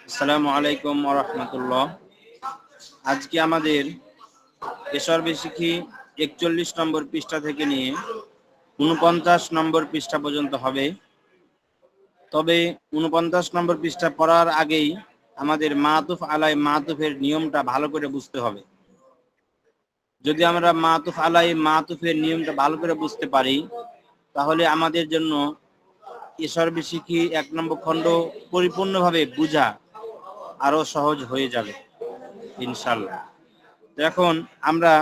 আসসালামু আলাইকুম ওয়া রাহমাতুল্লাহ। আজকে আমাদের এসরবি শিখি ৪১ নম্বর পৃষ্ঠা থেকে নিয়ে ৪৯ নম্বর পৃষ্ঠা পর্যন্ত হবে। তবে ৪৯ নম্বর পৃষ্ঠা পড়ার আগেই আমাদের মাতুফ আলাই মাতুফের নিয়মটা ভালো করে বুঝতে হবে। যদি আমরা মাতুফ আলাই মাতুফের নিয়মটা ভালো করে বুঝতে পারি, তাহলে আমাদের জন্য এসরবি শিখি ১ নম্বর খণ্ড পরিপূর্ণভাবে বোঝা আরো সহজ হয়ে যাবে ইনশাআল্লাহ। তো এখন আমরা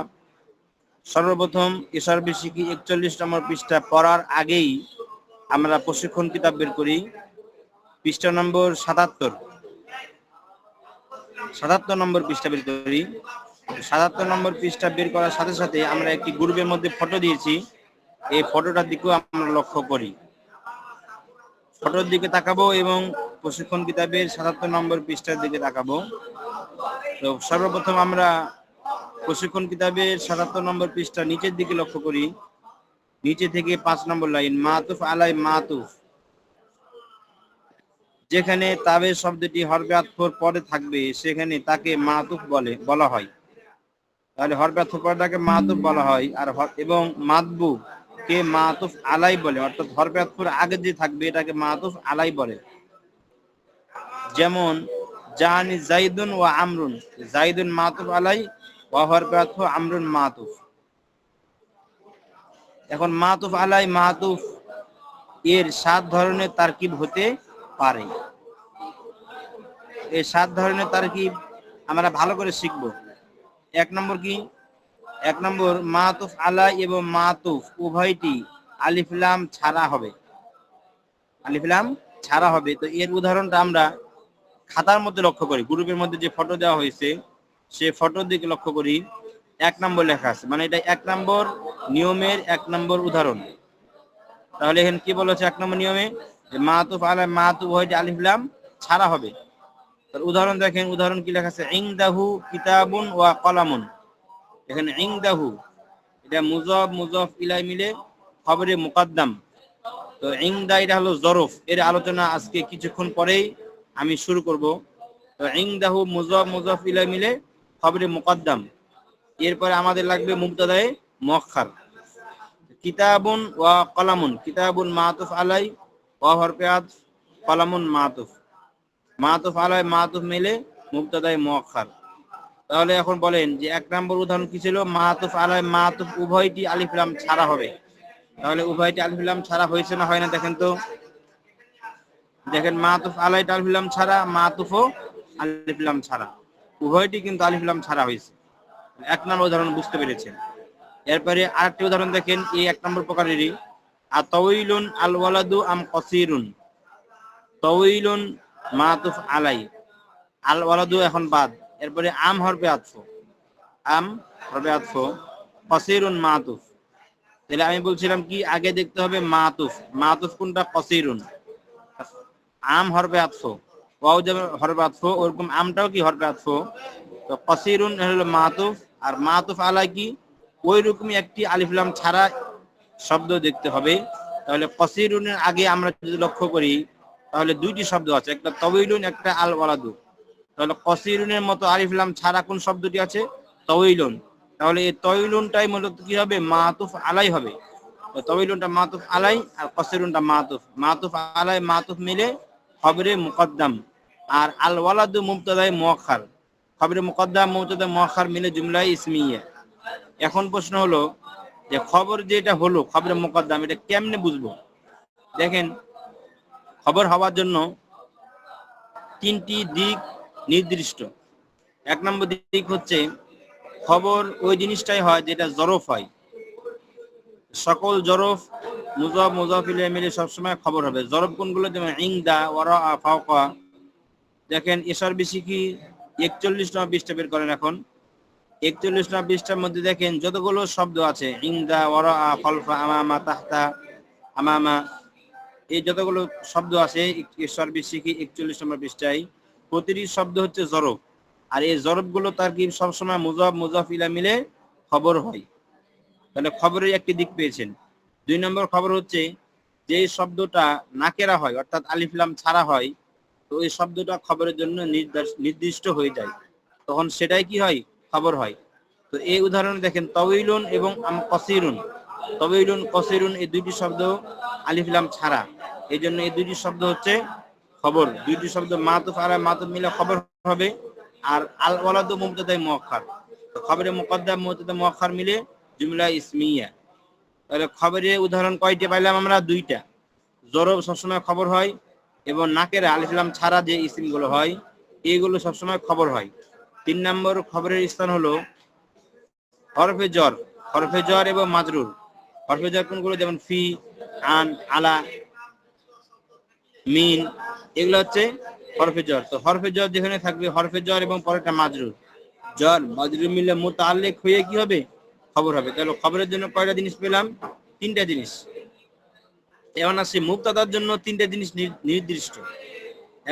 সর্বপ্রথম এসরবি শিখি ৪১ নম্বর পৃষ্ঠা পড়ার আগেই আমরা প্রশিক্ষণ কিতাব বের করি। পৃষ্ঠা নম্বর ৭৭ নম্বর পৃষ্ঠা বের করি। ৭৭ নম্বর পৃষ্ঠা বের করার সাথে সাথে আমরা একটি গ্রুপের মধ্যে ফটো দিয়েছি। এই ফটোটার দিকেও আমরা লক্ষ্য করি। ফটোর দিকে তাকাবো এবং প্রশিক্ষণ কিতাবের ৭৭ নম্বর পৃষ্ঠার দিকে তাকাবো। তো সর্বপ্রথম আমরা প্রশিক্ষণ কিতাবের ৭৭ নম্বর পৃষ্ঠা নিচের দিকে লক্ষ্য করি। নিচে থেকে ৫ নম্বর লাইন, মাতুফ আলাই মাতুফ। যেখানে তাবের শব্দটি হরফে আতফর পরে থাকবে সেখানে তাকে মাতুফ বলা হয়। তাহলে হরফে আতফর পরে তাকে মাতুফ বলা হয়। আর এবং মাতবু কে মাতুফ আলাই বলে, অর্থাৎ হরফে আতফর আগে যে থাকবে এটাকে মাতুফ আলাই বলে। যেমন জানি জাইদুন ওয়া আমরুন, জাইদুন মাতুফ আলাই ওয়া হরফে আতফর আমরুন মাতুফ। এখন মাতুফ আলাই মাতুফ এর ৭ ধরনের তারকিব হতে পারে। এই ৭ ধরনের তারকিব আমরা ভালো করে শিখব। ১ নম্বর কি? ১ নম্বর মাতুফ আলাই এবং মাতুফ উভয়টি আলিফ লাম ছাড়া হবে। আলিফ লাম ছাড়া হবে। তো এর উদাহরণটা আমরা খাতার মধ্যে লক্ষ্য করি। গ্রুপের মধ্যে যে ফটো দেওয়া হয়েছে সে ফটোর দিকে লক্ষ্য করি। ১ নম্বর লেখা আছে, মানে এটা ১ নম্বর নিয়মের ১ নম্বর উদাহরণ। তাহলে এখানে কি বলেছে ১ নম্বর নিয়মে? যে মাতুফ আলাই মাতুফ উভয়টি আলিফ লাম ছাড়া হবে। তার উদাহরণ দেখেন, উদাহরণ কি লেখা আছে? ইনদাহু কিতাবুন ওয়া কলামুন। এখানে ইনদাহু এটা মুযাফ মুযাফ ইলাই মিলে খবরে মুকদ্দম। তো ইনদা এটা হলো জরফ। এর আলোচনা আজকে কিছুক্ষণ পরেই আমি শুরু করব। তো ইনদাহু মুযাফ মুযাফ ইলাই মিলে খবরে মুকদ্দম। এরপরে আমাদের লাগবে মুবতাদায়ে মুআক্খার। কিতাবুন ওয়া কলামুন, কিতাবুন মাতুফ আলাই ওয়া হরফে আতফ, কলামুন মাতুফ। মাতুফ আলাই মাতুফ মিলে মুবতাদায়ে মুআক্খার। তাহলে এখন বলেন যে ১ নম্বর উদাহরণ কি ছিল? মাতুফ আলাই মাতুফ উভয়টি আলিফ লাম ছাড়া হবে। তাহলে উভয়টি আলিফ লাম ছাড়া হয়েছে না হয় না দেখেন তো। দেখেন মাতুফ আলাইটা আলিফ লাম ছাড়া, মাতুফও আলিফ লাম ছাড়া, উভয়টি কিন্তু আলিফ লাম ছাড়া হয়েছে। ১ নম্বর উদাহরণ বুঝতে পেরেছেন। এরপরে আরেকটি উদাহরণ দেখেন এই ১ নম্বর প্রকারেরই। আতাওয়িলুন আল ওয়ালাদু আম কসিরুন। তাওয়িলুন মাতুফ আলাই, আল ওয়ালাদু এখন বাদ। এরপরে আম হরফে আতফ, আম হরফে আতফ, কসিরুন মাতুফ। তাহলে আমি বলছিলাম কি আগে দেখতে হবে মাতুফ, মাতুফ কোনটা? কসিরুন। আম হরফে আতফ, ওয়াও যেমন হরফে আতফ ওরকম আমটাও কি হরফে আতফ। তো কসিরুন হলো মাতুফ, আর মাতুফ আলাই কি ওই রকমই একটি আলিফ লাম ছাড়া শব্দ দেখতে হবে। তাহলে কসিরুনের আগে আমরা যদি লক্ষ্য করি তাহলে দুইটি শব্দ আছে, একটা তাওয়িলুন, একটা আল ওয়ালাদু। তাহলে কসিরুনের মতো আলিফ লাম ছাড়া কোন শব্দটি আছে? তাওয়িলুন। তাহলে এই তাওয়িলুনটাই মূলত কি হবে? মাতুফ আলাই হবে। তো তাওয়িলুনটা মাতুফ আলাই আর কসিরুনটা মাতুফ, মাতুফ আলাই মাতুফ মিলে খবরে মুকদ্দম। আর আল ওয়ালাদু মুবতাদায়ে মুআক্খার, খবরে মুকদ্দম মুবতাদায়ে মুআক্খার মিলে জুমলায়ে ইসমিয়া। এখন প্রশ্ন হলো যে খবর যেটা হলো খবরে মুকদ্দম, এটা কেমনে বুঝবো? দেখেন, খবর হওয়ার জন্য ৩টি দিক নির্দিষ্ট। ১ নম্বর দিক হচ্ছে খবর ওই জিনিসটাই হয় যেটা জরফ হয়। সকল জরফ মুযাফ মুযাফ ইলাইহি মিলে সবসময় খবর হবে। জরফ কোনগুলো? যেমন ইনদা, ওয়ারা, ফাওকা। দেখেন এসরবি শিখি ৪১ নম্বর পৃষ্ঠা বের করেন এখন। ৪১ নম্বর পৃষ্ঠার মধ্যে দেখেন যতগুলো শব্দ আছে, ইনদা, ওয়ারা, খলফা, আমামা, তাহতা, আমামা, এই যতগুলো শব্দ আছে এসরবি শিখি ৪১ নম্বর পৃষ্ঠায়, প্রতিটি শব্দ হচ্ছে জরফ। আর এই জরফগুলো তারকিব সবসময় মুযাফ মুযাফ ইলাইহি মিলে খবর হয়। তাহলে খবরের একটি দিক পেয়েছেন। ২ নম্বর খবর হচ্ছে যে শব্দটা নাকেরা হয়, অর্থাৎ আলিফ লাম ছাড়া হয়, তো এই শব্দটা খবরের জন্য নির্দিষ্ট হয়ে যায়, তখন সেটাই কি হয়, খবর হয়। তো এই উদাহরণ দেখেন তওয়িলুন এবং কসিরুন, তওয়িলুন কসিরুন এই দুইটি শব্দ আলিফ লাম ছাড়া, এই জন্য এই দুইটি শব্দ হচ্ছে খবর। দুইটি শব্দ মাতুফ আলা মাতুফ মিলে খবর হবে। আর আল ওয়ালাদু মুবতাদা মুআক্খার, তো খবরে মুকদ্দাম মুবতাদা মুআক্খার মিলে জুমলা ইসমিয়া। তাহলে খবরের উদাহরণ কয়টি পাইলাম আমরা? দুইটা। জরব সবসময় খবর হয়, এবং নাকেরা আলিফ লাম ছাড়া যে ইসিমগুলো হয় এইগুলো সবসময় খবর হয়। 3 নম্বর খবরের স্থান হলো হরফে জ্বর, হরফে জ্বর এবং মাজরুর। হরফে জ্বর কোনগুলো? যেমন ফি, আন, আলা, মিন, এগুলো হচ্ছে হরফে জ্বর। তো হরফে জ্বর যেখানে থাকবে হরফে জ্বর এবং পরেরটা মাজরুর, জ্বর মাজরুর মিলে মুতাআল্লিক হয়ে কি হবে, খবর হবে। তাহলে খবরের জন্য কয়টা জিনিস পেলাম? 3টা জিনিস। এমন আছে মুবতাদার জন্য 3টা জিনিস নির্দিষ্ট।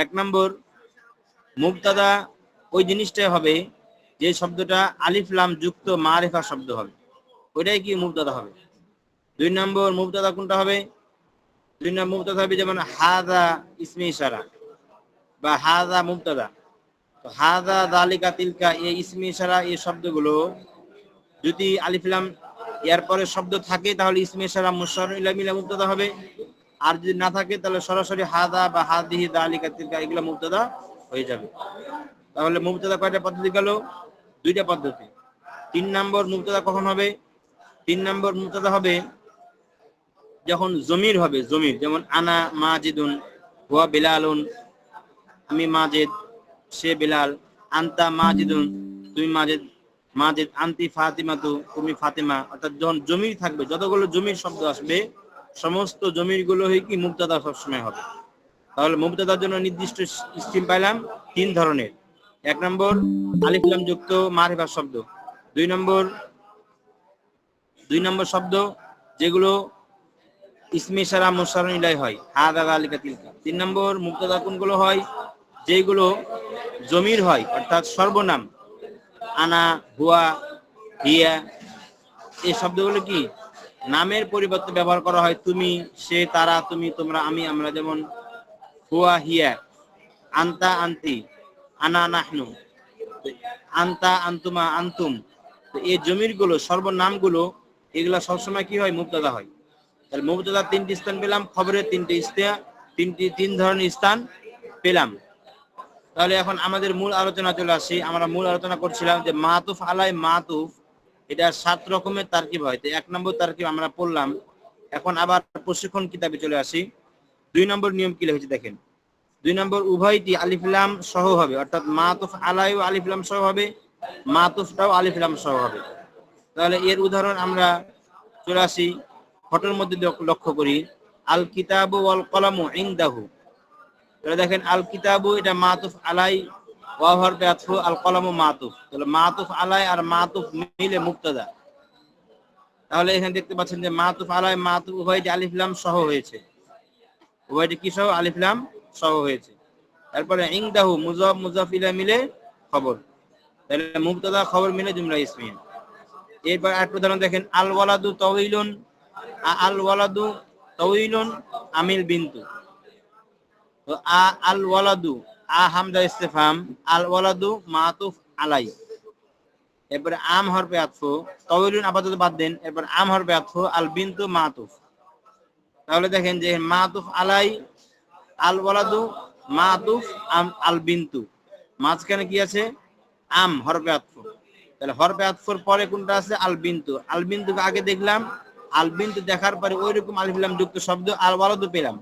1 নম্বর, মুবতাদা ওই জিনিসটাই হবে যে শব্দটা আলিফ লাম যুক্ত মারিফা শব্দ হবে, ওইটাই কি মুবতাদা হবে। 2 নম্বর মুবতাদা কোনটা হবে? 2 নম্বর মুবতাদা হবে যেমন হাযা ইসমে ইশারা বা হাযা মুবতাদা। তো হাযা, যালিকা, তিলকা এই ইসমে ইশারা এই শব্দগুলো যদি আলিফ লাম এর পরে শব্দ থাকে তাহলে ইসমে ইশারা মুশার ইলাইহি মিলে মুবতাদা হবে। আর যদি না থাকে তাহলে সরাসরি হাযা বা হাযিহি, যালিকা, তিলকা এগুলো মুবতাদা হয়ে যাবে। তাহলে মুবতাদা কয়টা পদ্ধতি গেল? 2টা পদ্ধতি। 3 নম্বর মুবতাদা কখন হবে? 3 নম্বর মুবতাদা হবে যখন জমির হবে, জমির, যেমন আনা মাজিদুন, হুয়া বিলালুন, আমি মাজিদ, সে বিলাল, আনতা মাজিদুন, তুমি মাজিদ, মাজিদ, আনতি ফাতিমাতু, তুমি ফাতিমা। অর্থাৎ যখন জমির থাকবে, যতগুলো জমির শব্দ আসবে সমস্ত জমির গুলো হয়ে কি মুবতাদা সবসময় হবে। তাহলে মুবতাদার জন্য নির্দিষ্ট স্কিম পাইলাম 3 ধরনের। 1 নম্বর আলিফ লাম যুক্ত মারিফা শব্দ। 2 নম্বর শব্দ যেগুলো ইসমে ইশারা মুশার ইলাইহি হয়, হাযা, যালিকা, তিলকা। 3 নম্বর মুবতাদা কোনগুলো হয়? যেগুলো জমির হয়, অর্থাৎ সর্বনাম, আনা, হুয়া, হিয়া এই শব্দগুলো কি নামের পরিবর্তে ব্যবহার করা হয়। তুমি, সে, তারা, তুমি, তোমরা, আমি, আমরা। যেমন হুয়া, হিয়া, আনতা, আনতি, আনা, নাহনু, আনতা, আনতুমা, আনতুম। তো এই জমির গুলো, সর্বনামগুলো, এগুলা সবসময় কি হয়, মুবতাদা হয়। তাহলে মুবতাদা 3টি স্থান পেলাম, খবরের 3 ধরনের স্থান পেলাম। তাহলে এখন আমাদের মূল আলোচনা চলে আসি। আমরা মূল আলোচনা করছিলাম যে মাতুফ আলাই মাতুফ এটা 7 রকমের তারকিব হয়। তো 1 নম্বর তারকিব আমরা পড়লাম। এখন আবার প্রশিক্ষণ কিতাবে চলে আসি। 2 নম্বর নিয়ম কি লিখেছে দেখেন। 2 নম্বর উভয়টি আলিফ লাম সহ হবে, অর্থাৎ মাতুফ আলাইও আলিফ লাম সহ হবে, মাতুফটাও আলিফ লাম সহ হবে। তাহলে এর উদাহরণ আমরা চলে আসি, ফটোর মধ্যে লক্ষ্য করি। আল কিতাবু ওয়াল কলামু ইনদাহু। তাহলে দেখেন আল কিতাবু এটা মাতুফ আলাই, ওয়া হরফে আতফু, আল কলামু মাতুফ। তাহলে মাতুফ আলাই আর মাতুফ মিলে মুবতাদা। তাহলে এখানে দেখতে পাচ্ছেন যে মাতুফ আলাই মাতুফ উভয়টি আলিফ লাম সহ হয়েছে, উভয়টি কি সহ? আলিফ লাম সহ হয়েছে। তারপরে ইনদাহু মুযাফ মুযাফ ইলাইহি মিলে খবর। তাহলে মুবতাদা খবর মিলে জুমলা ইসমিয়া। এরপর আরেকটা উদাহরণ দেখেন, আল ওয়ালাদু তাওয়িলুন, আল ওয়ালাদু তাওয়িলুন আমিল বিনতু। তো আল ওয়ালাদু, হামজা ইস্তেফহাম, আল ওয়ালাদু মাতুফ আলাই, এরপরে আম হরফে আতফু, তাওয়িলুন আপাতত বাদ দেন, এরপর আম হরফে আতফু, আল বিনতু মাতুফ। তাহলে দেখেন যে মাতুফ আলাই, আল ওয়ালাদু, মাতুফ, আল বিনতু, মাঝখানে কি আছে? আম হরফে আতফু। তাহলে হরফে আতফুর পরে কোনটা আছে? আল বিনতু। আল বিনতুকে আগে দেখলাম, আল বিনতু দেখার পরে ওইরকম আলিফ লাম যুক্ত শব্দ আল ওয়ালাদু পেলাম।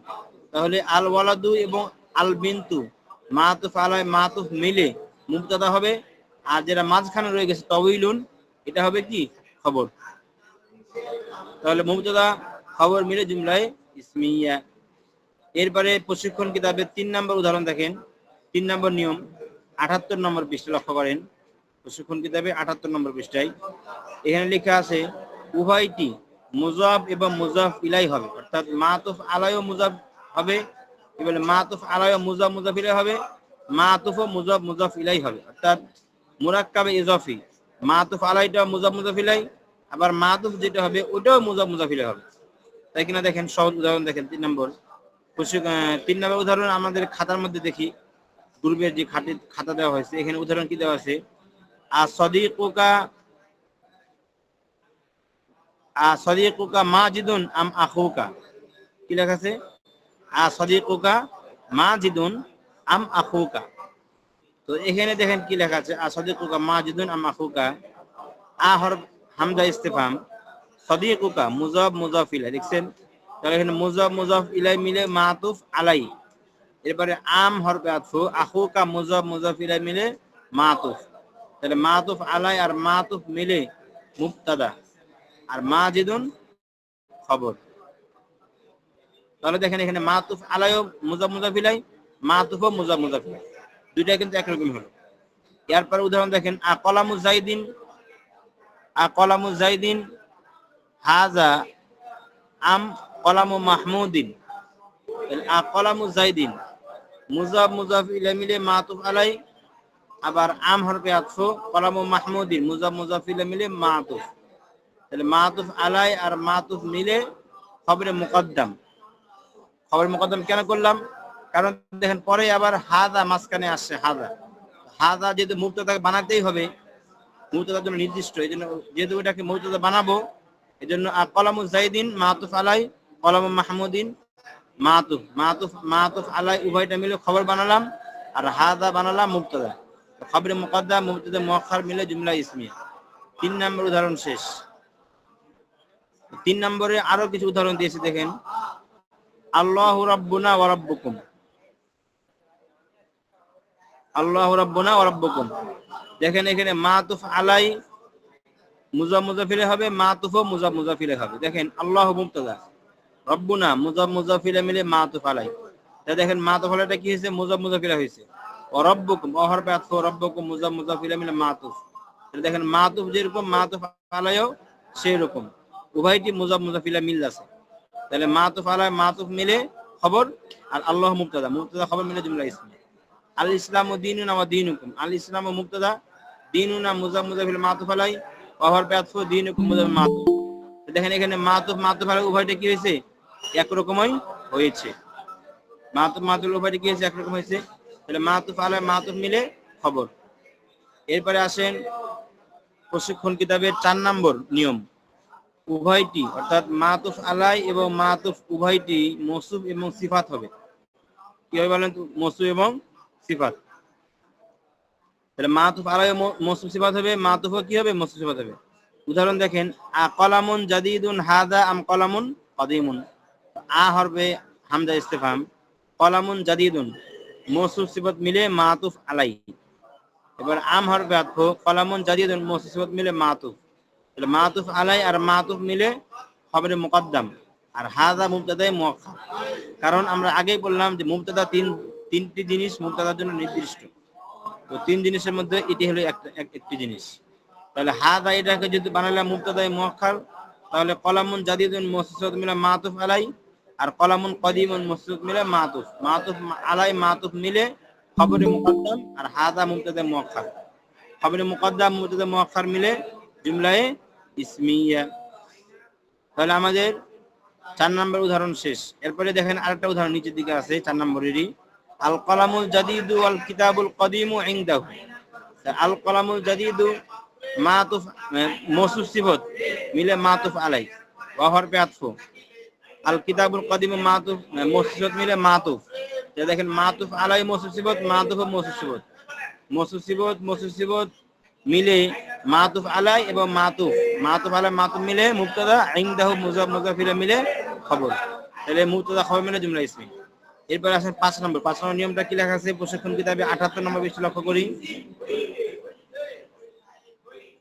তাহলে আল ওয়ালাদু এবং আল বিনতু মাতুফ আলাই মাতুফ মিলে মুবতাদা হবে। আর যেটা মাঝখানে রয়ে গেছে তাওয়িলুন, এটা হবে কি? খবর। তাহলে মুবতাদা খবর মিলে জুমলায়ে ইসমিয়া। এরপরে প্রশিক্ষণ কিতাবের 3 নম্বর উদাহরণ দেখেন। 3 নম্বর নিয়ম 78 নম্বর পৃষ্ঠা লক্ষ্য করেন। প্রশিক্ষণ কিতাবে 78 নম্বর পৃষ্ঠায় এখানে লেখা আছে উভয়টি মুযাফ এবং মুযাফ ইলাইহি হবে, অর্থাৎ মাতুফ আলাইও মুযাফ হবে, এবারে মাতুফ আলাইও মুযাফ মুযাফ ইলাইহি হবে, মাতুফ ও মুযাফ মুযাফ ইলাইহি হবে। অর্থাৎ মুরাক্কাবে ইজাফি, মাতুফ আলাইটা মুযাফ মুযাফ ইলাইহি, আবার মাতুফ যেটা হবে ওটাও মুযাফ মুযাফ ইলাইহি হবে। তাই কিনা দেখেন, সহজ উদাহরণ দেখেন 3 নম্বর। তিন নম্বর উদাহরণ আমাদের খাতার মধ্যে দেখি, পূর্বের যে খাতা দেওয়া হয়েছে, এখানে উদাহরণ কি দেওয়া আছে? সদিকুকা মাজিদুন আম আখুকা, কি লেখা আছে? সদিকুকা মাজিদুন আম আখুকা। তো এখানে দেখেন কি লেখা আছে, সদিকুকা মাজিদুন আম আখুকা। হরফ হামজা ইস্তেফাম, সদিকুকা মুজাফ মুজাফ ইলাই, দেখছেন? তাহলে এখানে মুজাফ মুজাফ ইলাই মিলে মাতুফ আলাই। এরপরে আম হরফে আতফু, আখুকা মুজাফ মুজাফ ইলাই মিলে মাতুফ। তাহলে মাতুফ আলাই আর মাতুফ মিলে মুবতাদা, আর মাজিদুন খবর। তাহলে দেখেন এখানে মাতুফ আলাইও মুজাফ মুজাফ ইলাই, মাতুফও মুজাফ মুজাফ ইলাই, দুইটা কিন্তু একরকম হলো। এরপরে উদাহরণ দেখেন, আকলামু জাইদিন, আকলামু জাইদিন হাজা আম কলামু মাহমুদিন। আকলামু জাইদিন মুজাফ মুজাফ ইলাই মিলে মাতুফ আলাই, আবার আম হরফে আতফু কলামু মাহমুদিন মুজাফ মুজাফ ইলাই মিলে মাতুফ। তাহলে মাতুফ আলাই আর মাতুফ মিলে খবরে মুকদ্দম। খবরে মুকদ্দম কেন করলাম? কারণ দেখেন পরে আবার হাদা মাঝখানে আসছে, হাদা হাদা যেহেতু মুবতাদা বানাতেই হবে, মুবতাদার জন্য নির্দিষ্ট, এই জন্য যেহেতু ওটাকে মুবতাদা বানাবো, এই জন্য কলামু জাইদিন মাতুফ আলাই কলামু মাহমুদিন মাতুফ, মাতুফ মাতুফ আলাই উভয়টা মিলে খবর বানালাম, আর হাদা বানালাম মুবতাদা। খবরে মুকদ্দাম মুবতাদা মুআক্খার মিলে জুমলা ইসমিয়া। 3 নম্বর উদাহরণ শেষ। 3 নম্বরে আরো কিছু উদাহরণ দিয়েছে, দেখেন, আল্লাহু রাব্বুনা ওয়া রাব্বুকুম, আল্লাহু রাব্বুনা ওয়া রাব্বুকুম। দেখেন এখানে মাতুফ আলাই মুজাফ মুজাফিলে হবে, মাতুফও মুজাফ মুজাফিলে হবে। দেখেন আল্লাহু মুবতাদা, রব্বুনা মুজাফ মুজাফিলে মিলে মাতুফ আলাই। তাই দেখেন মাতুফ আলাইটা কি হয়েছে? মুজাফ মুজাফিলে হয়েছে। ওয়া রাব্বুকুম হরফে আতফ, রাব্বুকুম মুজাফ মুজাফিলে মিলে মাতুফ। দেখেন মাতুফ যেরকম মাতুফ আলাইও সেই রকম, উভয়টি মুজাফ মুজাফিলে মিল আছে। তাহলে মাতুফ আলাই মাতুফ মিলে খবর, আর আল্লাহ মুবতাদা, মুবতাদা খবর মিলে জুমলা ইসমিয়া। আল ইসলামু দীনুনা ওয়া দীনুকুম, আল ইসলামু মুবতাদা, দীনুনা মুজাফ মুজাফিল মাতুফ আলাই, ওয়া হরফে আতফ দীনুকুম মুজাফ মাতুফ। দেখেন এখানে মাতুফ মাতুফ আলাই উভয়টা কি হয়েছে? একরকমই হয়েছে। মাতুফ মাতুফ উভয়টা কি হয়েছে? একরকম হয়েছে। তাহলে মাতুফ আলাই মাতুফ মিলে খবর। এরপরে আসেন প্রশিক্ষণ কিতাবের 4 নম্বর নিয়ম, উভয়টি অর্থাৎ মাতুফ আলাই এবং মাতুফ উভয়টি মৌসুফ এবং সিফাত হবে। কি হবে বলেন তো? মৌসুফ এবং সিফাত। তাহলে মাতুফ আলাই মৌসুফ সিফাত হবে, মাতুফও কি হবে? মৌসুফ সিফাত হবে। উদাহরণ দেখেন, কলামুন জাদিদুন হাদা আম কলামুন কদিমুন। হরফে হামজা ইস্তেফাম, কলামুন জাদিদুন মৌসুফ সিফাত মিলে মাতুফ আলাই। এবার আম হরফে আতফ, কলামুন জাদিদুন মৌসুফ সিফাত মিলে মাতুফ। তাহলে মাতুফ আলাই আর মাতুফ মিলে খবরে মুকদ্দাম, আর হাদা মুবতাদায়ে মুআক্খার। কারণ আমরা আগেই বললাম যে মুবতাদা তিনটি জিনিস মুবতাদার জন্য নির্দিষ্ট, তো 3 জিনিসের মধ্যে এটি হলো একটি জিনিস। তাহলে হাদা এটাকে যদি বানালাম মুবতাদায়ে মুআক্খার, তাহলে কলামুন জাদিদুন মৌসুফ সিফাত মিলে মাতুফ আলাই, আর কলামুন কদিমুন মৌসুফ মিলে মাতুফ, মাতুফ আলাই মাতুফ মিলে খবরে মুকদ্দাম, আর হাদা মুবতাদায়ে মুআক্খার। খবরে মুকদ্দাম মুবতাদা মুআক্খার মিলে জুমলায়ে ইসমিয়া। তাহলে আমাদের 4 নম্বর উদাহরণ শেষ। এরপরে দেখেন আরেকটা উদাহরণ নিচের দিকে আছে 4 নম্বরেরই, আল কলামুল জাদিদু ওয়াল কিতাবুল কদিমু ইনদাহু। আল কলামুল জাদিদু মাতুফ মৌসুফ সিফাত মিলে মাতুফ আলাই, ওয়া হরফে আতফ। আল কিতাবুল কদিমু মাতুফ মৌসুফ সিফাত মিলে মাতুফ। দেখেন মাতুফ আলাই মৌসুফ সিফাত, মাতুফ মৌসুফ সিফাত, মৌসুফ সিফাত মৌসুফ সিফাত মিলে মাতুফ আলাই এবং মাতুফ, মাতুফ আলাই মাতুফ মিলে মুবতাদা, ইনদাহু মুজাফ মুজাফিলে মিলে খবর। তাহলে মুবতাদা খবর মিলে জুমলা ইসমি। এরপর আসেন 5 নম্বর। 5 নম্বর নিয়মটা কি লেখা আছে প্রশিক্ষণ কিতাবে 78 নম্বর পৃষ্ঠা লক্ষ্য করি।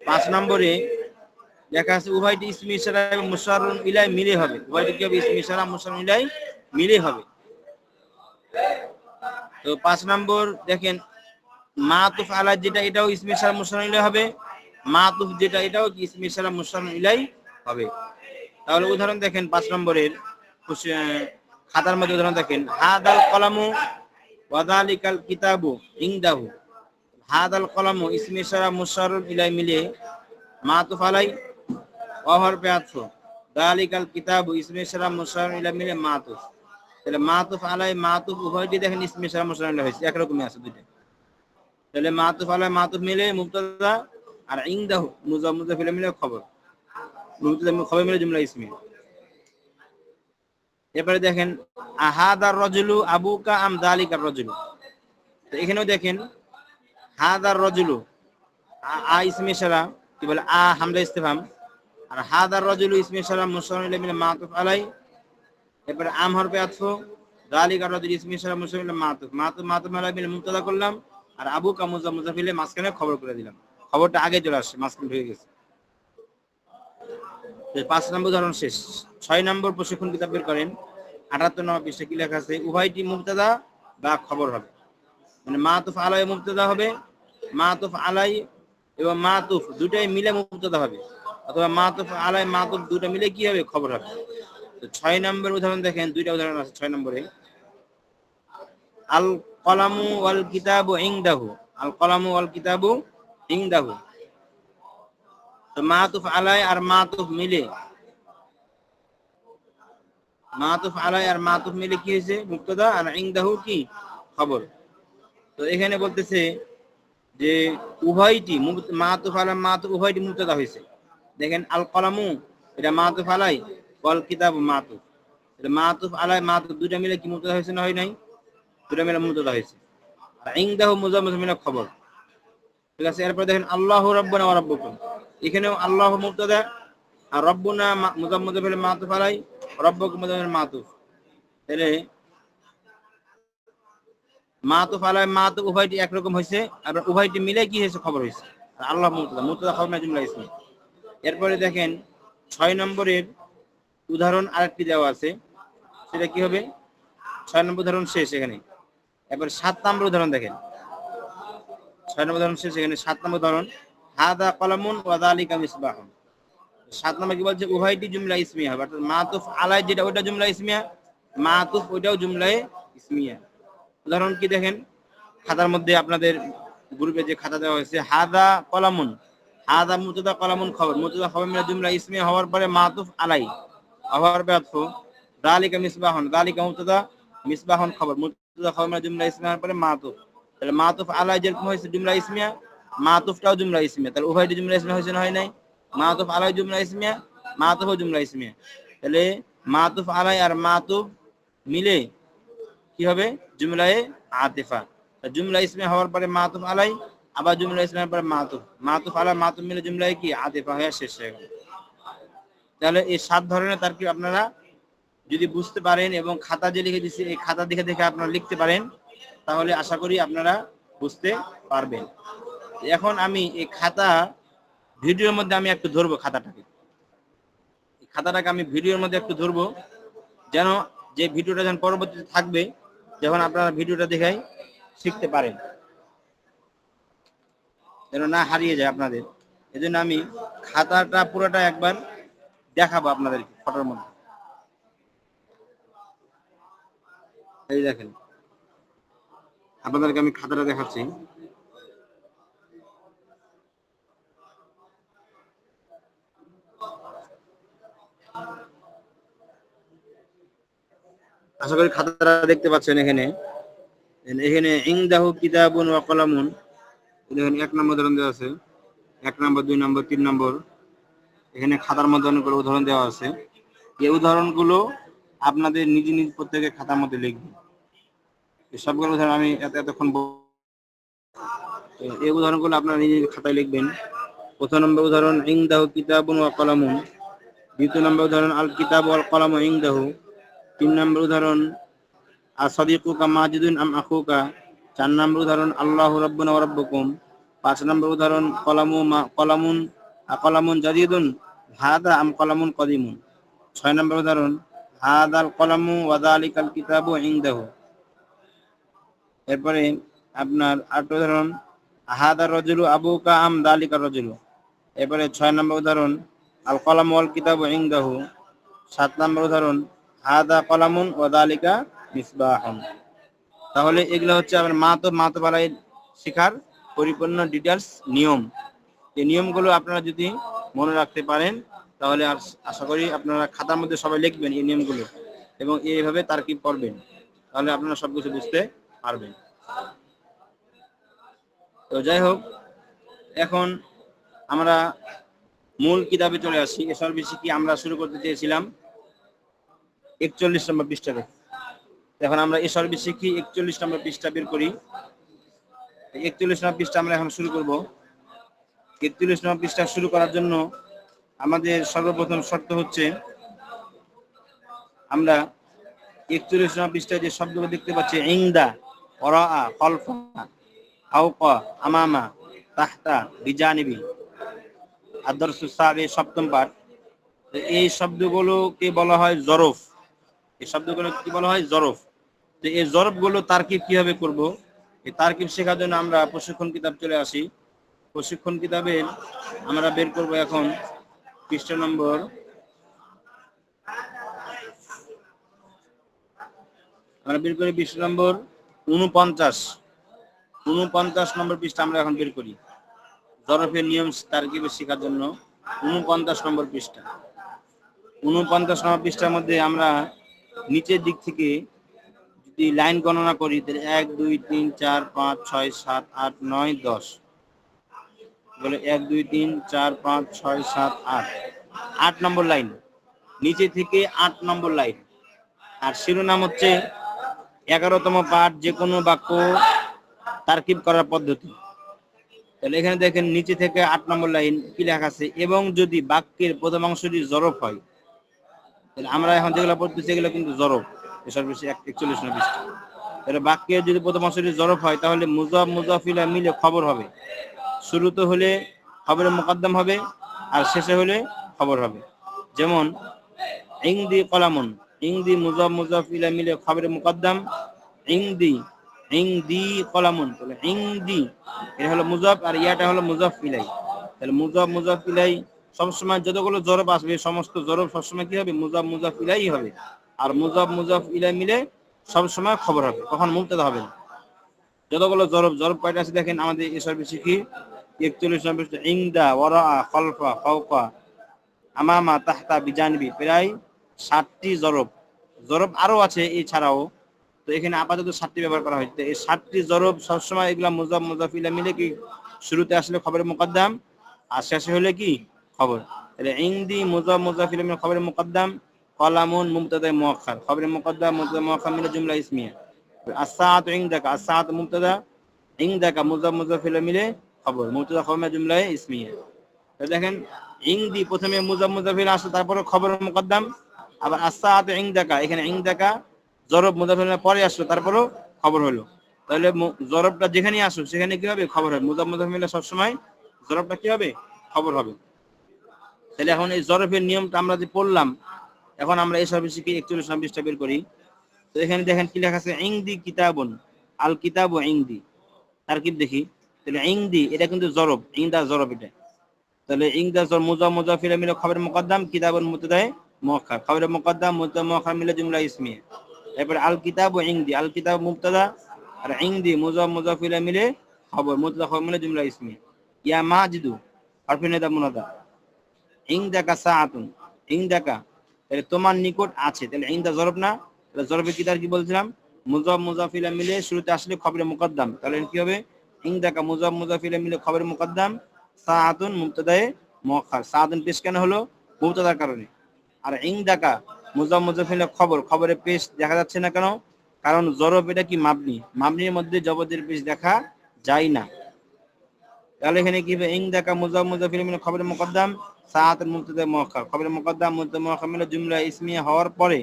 5 নম্বরে লেখা আছে উভয়টি ইসমি ইশারা এবং মুশাররুন ইলাই মিলে হবে। উভয়টি কি হবে? ইসমি ইশারা মুশাররুন ইলাই মিলে হবে। তো 5 নম্বর দেখেন, মাতুফ আলাই যেটা এটাও ইসমি ইশারা মুশাররুন ইলাই হবে, মাতুফ যেটা এটাও ইসমি ইশারা মুশাররুন ইলাই হবে। তাহলে উদাহরণ দেখেন 5 নম্বরের খাতার মধ্যে উদাহরণ দেখেন, হাদাল কলামু ওয়া যালিকাল কিতাবু ইনদাহু। হাদাল কলামু ইসমি ইশারা মুশাররুন ইলাই মিলে মাতুফ আলাই ওয়া হরফে আতফ, যালিকাল কিতাবু ইসমি ইশারা মুশাররুন ইলাই মিলে মাতুফ। তাহলে মাতুফ আলাই মাতুফ উভয়টি দেখেন ইসমে ইশারা মুসনাদ হয়েছে, একরকমই আছে দুইটা। তাহলে মাতুফ আলাই মাতুফ মিলে মুবতাদা, আর ইনদাহু মুজাফ মুজাফিল মিলে খবর, মুবতাদা খবর মিলে জুমলা ইসমিয়া। এরপরে দেখেন আহাদার রাজুলু আবুকা আম যালিকার রাজুলু। তো এখানেও দেখেন হাদার রাজুলু আ ইসমে ইশারা কি বলে আ হামজা ইস্তিফহাম, আর হাদার রাজুলু ইসমে ইশারা মুসনাদ মিলে মাতুফ আলাই। এরপরে আম হরফে আতফ, যালিকার রাজুলু ইসমে ইশারা মুসনাদ মিলে মাতুফ মাতুফ মাতুফ আলাই মিলে মুবতাদা করলাম, আর আবুকা মুজাফ মুজাফিলে মাঝখানে খবর করে দিলাম, খবরটা আগে চলে আসছে, মাঝখানে হয়ে গেছে। 5 নম্বর উদাহরণ শেষ। 6 নম্বর প্রশিক্ষণ কিতাব বের করেন। 78 নম্বর পৃষ্ঠাে কি লেখা আছে? উভয়টি মুবতাদা বা খবর হবে, মানে মাতুফ আলাই মুবতাদা হবে, মাতুফ আলাই এবং মাতুফ দুটাই মিলে মুবতাদা হবে, অথবা মাতুফ আলাই মাতুফ দুটো মিলে কি হবে? খবর হবে। তো 6 নম্বর উদাহরণ দেখেন, দুইটা উদাহরণ আছে 6 নম্বরে। আল কলামু ওয়াল কিতাবু ইনদাহু, আল কলামু ওয়াল কিতাবু ইনদাহু। তো মাতুফ আলাই আর মাতুফ মিলে, মাতুফ আলাই আর মাতুফ মিলে কি হয়েছে? মুবতাদা, আর ইনদাহু কি? খবর। তো এখানে বলতেছে যে উভয়টি মাতুফ আলাই মাতুফ উভয়টি মুবতাদা হয়েছে। দেখেন আল কলামু এটা মাতুফ আলাই, ওয়াল কিতাবু মাতুফ, এটা মাতুফ আলাই মাতুফ দুইটা মিলে কি মুবতাদা হয়েছে না হয় নাই? দুইটা মিলে মুবতাদা হয়েছে। আর ইনদাহু মুজাফ মুজাফ মিলে খবর, ঠিক আছে। এরপর দেখেন আল্লাহু রাব্বুনা ওয়া রাব্বুকুম, এখানেও আল্লাহু মুবতাদা আর রাব্বুনা মুজাফ মুজাফ মিলে মাতুফ আলাই, রাব্বুকুম মুজাফ মিলে মাতুফ। তাহলে মাতুফ আলাই মাতুফ উভয়টি একরকম হয়েছে, আর উভয়টি মিলে কি হয়েছে? খবর হয়েছে। আর আল্লাহ মুবতাদা, মুবতাদা খবর না জুমলা ইসমি। এরপরে দেখেন 6 নম্বরের উদাহরণ আরেকটি দেওয়া আছে, সেটা কি হবে? 6 নম্বর উদাহরণ শেষ এখানে। এরপর 7 নম্বর উদাহরণ দেখেন, 6 নম্বর উদাহরণ শেষ এখানে। 7 নম্বর উদাহরণ হাদা কলামুন ওয়া যালিকা মিসবাহুন। 7 নম্বর কি বলছে? উভয়টি জুমলা ইসমিয়া হবে, অর্থাৎ মাতুফ আলাই যেটা ওইটা জুমলা ইসমিয়া, মাতুফ ওইটাও জুমলায়ে ইসমিয়া। উদাহরণ কি দেখেন খাতার মধ্যে, আপনাদের গ্রুপে যে খাতা দেওয়া হয়েছে, হাদা কলামুন, হাদা মুবতাদা কলামুন খবর, মুবতাদা খবর মিলে জুমলা ইসমিয়া হওয়ার পরে মাতুফ আলাই হওয়ার পরে আতফ, যালিকা মিসবাহুন, যালিকা মুবতাদা মিসবাহুন খবর, মুবতাদা খবর মিলে জুমলা ইসমিয়া হওয়ার পরে মাতুফ। তাহলে মাতুফ আলাই যেরকম হয়েছে জুমলা ইসমিয়া, মাতুফটাও জুমলা ইসমিয়া। তাহলে উভয়টি জুমলা ইসমিয়া হয়েছে না হয় নাই? মাতুফ আলাই জুমলা ইসমিয়া, মাতুফও জুমলা ইসমিয়া। তাহলে মাতুফ আলাই আর মাতুফ মিলে কি হবে? জুমলায়ে আতিফা। জুমলা ইসমিয়া হওয়ার পরে মাতুফ আলাই, আবার জুমলা ইসমিয়ার পরে মাতুফ, মাতুফ আলাই মাতুফ মিলে জুমলায়ে কি? আতিফা হয়ে শেষ হয়ে গেল। তাহলে এই 7 ধরনের তারকিব আপনারা যদি বুঝতে পারেন এবং খাতা যে লিখে দিচ্ছি এই খাতা দেখে দেখে আপনারা লিখতে পারেন, তাহলে আশা করি আপনারা বুঝতে পারবেন। এখন আমি এই খাতা ভিডিওর মধ্যে আমি একটু ধরবো খাতাটাকে, খাতাটাকে আমি ভিডিওর মধ্যে একটু ধরবো, যেন যে ভিডিওটা যখন পরবর্তীতে থাকবে, যখন আপনারা ভিডিওটা দেখাই শিখতে পারেন, যেন না হারিয়ে যায় আপনাদের। এজন্য আমি খাতাটা পুরোটা একবার দেখাবো আপনাদের ফটোর মধ্যে। এই দেখেন আপনাদেরকে আমি খাতাটা দেখাচ্ছি। আশা করি খাতাটা দেখতে পাচ্ছেন। এখানে এখানে ইনদাহু কিতাবুন ওয়া কলামুন, দেখেন 1 নম্বর উদাহরণ দেওয়া আছে, 1 নম্বর 2 নম্বর 3 নম্বর। এখানে খাতার মধ্যে অনেকগুলো উদাহরণ দেওয়া আছে। এই উদাহরণগুলো আপনাদের নিজ নিজ প্রত্যেকের খাতার মধ্যে লিখবেন। সবগুলো উদাহরণ আমি এতক্ষণ এই উদাহরণগুলো আপনারা নিজ নিজ খাতায় লিখবেন। প্রথম নম্বর উদাহরণ ইনদাহু কিতাবুন ওয়া কলামুন, দ্বিতীয় নম্বর উদাহরণ আল কিতাবু ওয়াল কলামু ইনদাহু, 3 নম্বর উদাহরণ আসাদিকুকা মাজিদুন আম আখুকা, 4 নম্বর উদাহরণ আল্লাহু রাব্বুনা ওয়া রাব্বুকুম, 5 নম্বর উদাহরণ কলামুন জাদিদুন হাদা আম কলামুন কদিমুন, 6 নম্বর উদাহরণ হাদাল কলামু ওয়া যালিকাল কিতাবু ইনদাহু। এরপরে আপনার 8 উদাহরণ হাদার রাজুলু আবুকা আম যালিকার রাজুলু। এরপরে 6 নম্বর উদাহরণ আল কলামু ওয়াল কিতাবু ইনদাহু। 7 নম্বর উদাহরণ হাদা কলামুন ওয়া যালিকা মিসবাহুন। তাহলে এগুলো হচ্ছে আপনার মাতুফ আলাই শেখার পরিপূর্ণ ডিটেইলস নিয়ম। এই নিয়মগুলো আপনারা যদি মনে রাখতে পারেন, তাহলে আর আশা করি আপনারা খাতার মধ্যে সবাই লিখবেন এই নিয়মগুলো। এবং এইভাবে তারকিব করবেন, তাহলে আপনারা সবকিছু বুঝতে পারবেন। তো যাই হোক, এখন আমরা মূল কিতাবে চলে আসি। এসব বেশি কি আমরা শুরু করতে চেয়েছিলাম 41 নম্বর পৃষ্ঠা থেকে। এখন আমরা এসব বেশি কি 41 নম্বর পৃষ্ঠা বের করি। 41 নম্বর পৃষ্ঠা আমরা এখন শুরু করব। 41 নম্বর পৃষ্ঠা শুরু করার জন্য আমাদের সর্বপ্রথম শর্ত হচ্ছে, আমরা 41 নম্বর পৃষ্ঠায় যে শব্দগুলো দেখতে পাচ্ছি, ইংদা, ওরা, খলফা, ফাওকা, আমামা, তাহতা, বিজানিবি, আদর্শ সাবে, সপ্তম পাঠ। এই শব্দগুলোকে বলা হয় জরফ। এই শব্দগুলো কি বলা হয়? জরফ। তো এই জরফগুলো তারকিব কিভাবে করব, এই তারকিব শেখার জন্য আমরা প্রশিক্ষণ কিতাব চলে আসি। প্রশিক্ষণ কিতাবে আমরা বের করব এখন পৃষ্ঠা নম্বর, আমরা বের করি পৃষ্ঠা নম্বর 49। 49 নম্বর পৃষ্ঠা আমরা এখন বের করি জরফের নিয়ম তারকিব শেখার জন্য। 49 নম্বর পৃষ্ঠা। 49 নম্বর পৃষ্ঠার মধ্যে আমরা নিচের দিক থেকে যদি লাইন গণনা করি, তাহলে 1 2 3 4 5 6 7 8 9 10 বলে 1 2 3 4 5 6 7 8 8 নম্বর লাইন, নিচে থেকে 8 নম্বর লাইন। আর শিরোনাম হচ্ছে 11তম পাঠ, যে কোনো বাক্য তারকিব করার পদ্ধতি। তাহলে এখানে দেখেন নিচে থেকে 8 নম্বর লাইন কি লেখা আছে, এবং যদি বাক্যের প্রথম অংশটি জরফ হয়, তাহলে আমরা এখন যেগুলো পড়তেছি এগুলো কিন্তু জরফ। এসব বেশি 41 নম্বর পৃষ্ঠা। তাহলে বাক্যের যদি প্রথম অংশটি জরফ হয়, তাহলে মুজাফ মুজাফিলা মিলে খবর হবে। শুরুতে হলে খবরের মুকদ্দম হবে, আর শেষে হলে খবর হবে। যেমন ইংদি কলামুন, ইংদি মুজাফ মুজাফিলা মিলে খবরের মুকদ্দম, ইংদি ইংদি কলামুন। তাহলে ইংদি এটা হলো মুজাফ, আর ইয়াটা হলো মুজাফ ইলাই। তাহলে মুজাফ মুজাফ ইলাই সবসময় যতগুলো জরব আসবে, সমস্ত জরব সবসময় কি হবে? মুজাফ মুজাফ ইলাই হবে। আর মুজাফ মুজাফ ইলাই মিলে সবসময় খবর হবে, কখন মুবতাদা হবে না। যতগুলো জরব, জরব কয়টা আছে দেখেন আমাদের এসব শিখি। 41 নম্বর পৃষ্ঠা, ইংদা, ওয়ারা, খলফা, ফাওকা, আমামা, তাহতা, বিজানবি, প্রায় 60টি জরব। জরব আরো আছে এছাড়াও, তো এখানে আপাতত 7টি ব্যবহার করা হয়েছে। এই 7টি জরব সবসময় এগুলা মুজাফ মুজাফিলা মিলে কি শুরুতে আসলে খবরের মুকদ্দম, আর শেষে হলে কি খবর। তাহলে ইংদি মুজাফ মুজাফিলা মিলে খবরের মুকদ্দম, কলামুন মুবতাদা মুআক্খার, খবরের মুকদ্দম মুবতাদা মুআক্খার মিলে জুমলা ইসমিয়া। আস-সাআতু ইনদাকা, আস-সাআতু মুবতাদা, ইনদাকা মুজাফ মুজাফিলা মিলে খবর, মুবতাদা খবর জুমলা ইসমিয়া। দেখেন ইংদি প্রথমে মুজাফ মুজাফিল আসলো, তারপরে খবর মুকদ্দম। আবার আস-সাআতু ইনদাকা, এখানে ইনদাকা জরব মুজাফিলের পরে আসলো, তারপরেও খবর হলো। তাহলে জরবটা যেখানে আসুক সেখানে কি হবে? খবর হবে। মুজাফ মুজাফিল সবসময় জরবটা কি হবে? খবর হবে। তাহলে এখন এই জরফের নিয়মটা আমরা যে পড়লাম, এখন আমরা এই সব শিখে 41 নম্বর পৃষ্ঠা বের করি। তো এখানে দেখেন কি লেখা আছে, ইংদি কিতাবুন, আল কিতাবু ইংদি। তারকিব দেখি, তাহলে ইংদি এটা কিন্তু জরব, ইংদা জরব এটা। তাহলে ইংদা জরব, মুজাফ মুজাফিল মিলে খবরের মুকদ্দম, কিতাবুন মুবতাদা মুআক্খার, খবরের মুকদ্দম মুবতাদা মুআক্খার মিলে জুমলা ইসমিয়া। এরপর আল কিতাবু ইংদি, আল কিতাব মুবতাদা, আর ইংদি মুজাফ মুজাফিল মিলে খবর, মুবতাদা খবর মিলে জুমলা ইসমিয়া। ইয়া মাজিদু হরফে নিদা মুনাদা, ইংদাকা সাআতুন, ইংদাকা তাহলে তোমার নিকট আছে। তাহলে ইংদা জরব না, তাহলে জরবের কি তার কি বলছিলাম? মুজাফ মুজাফিলা মিলে শুরুতে আসলে খবরের মুকদ্দম, তাহলে কি হবে? ইংদাকা মুজাফ মুজাফিলা মিলে খবরের মুকদ্দম, সাআতুন মুবতাদায়ে মুআক্খার। সাআতুন পেশ কেন হলো? মুবতাদার কারণে। আর ইংদাকা মুজাফ মুজাফিলা খবর, খবরের পেশ দেখা যাচ্ছে না কেন? কারণ জরব এটা কি মাবনি, মাবনির মধ্যে জবরের পেশ দেখা যায় না। তাহলে এখানে কি হবে? ইংদাকা মুজাফ মুজাফিলা মিলে খবরের মুকদ্দম, সাআতুন মুবতাদা মুআক্খার, খবরের মুকদ্দম মুবতাদা মুআক্খার মিলে জুমলা ইসমিয়া হওয়ার পরে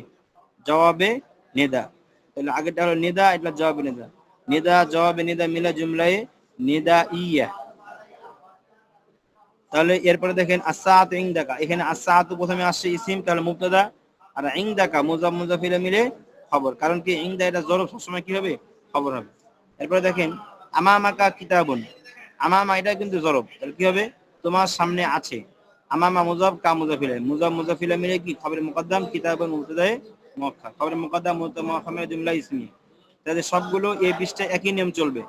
জবাবে নিদা। তাহলে আগেরটা হলো নিদা, এটা জবাবে নিদা। নিদা জবাবে নিদা মিলা জুমলায়ে নিদা ইয়া। তাহলে এরপরে দেখেন আস-সাআতু ইনদাকা, এখানে আস-সাআতু প্রথমে আসছে ইসিম, তাহলে মুবতাদা, আর ইনদাকা মুজাফ মুজাফিলা মিলে খবর। কারণ কি ইনদা এটা জরব, সবসময় কি হবে? খবর হবে। এরপরে দেখেন আমামাকা কিতাবুন, আমামা এটা কিন্তু জরব, তাহলে কি হবে? তোমার সামনে আছে। আমামা মুজাফ কা মুজাফিলা, মুজাফ মুজাফিলা মিলে কি খবরের মুকদ্দম, কিতাবুন মুবতাদায়ে মুআক্খার, খবরের মুকদ্দম মুবতাদা মুআক্খার মিলে জুমলা ইসমিয়া। তাহলে সবগুলো এই পৃষ্ঠায় একই নিয়ম চলবে।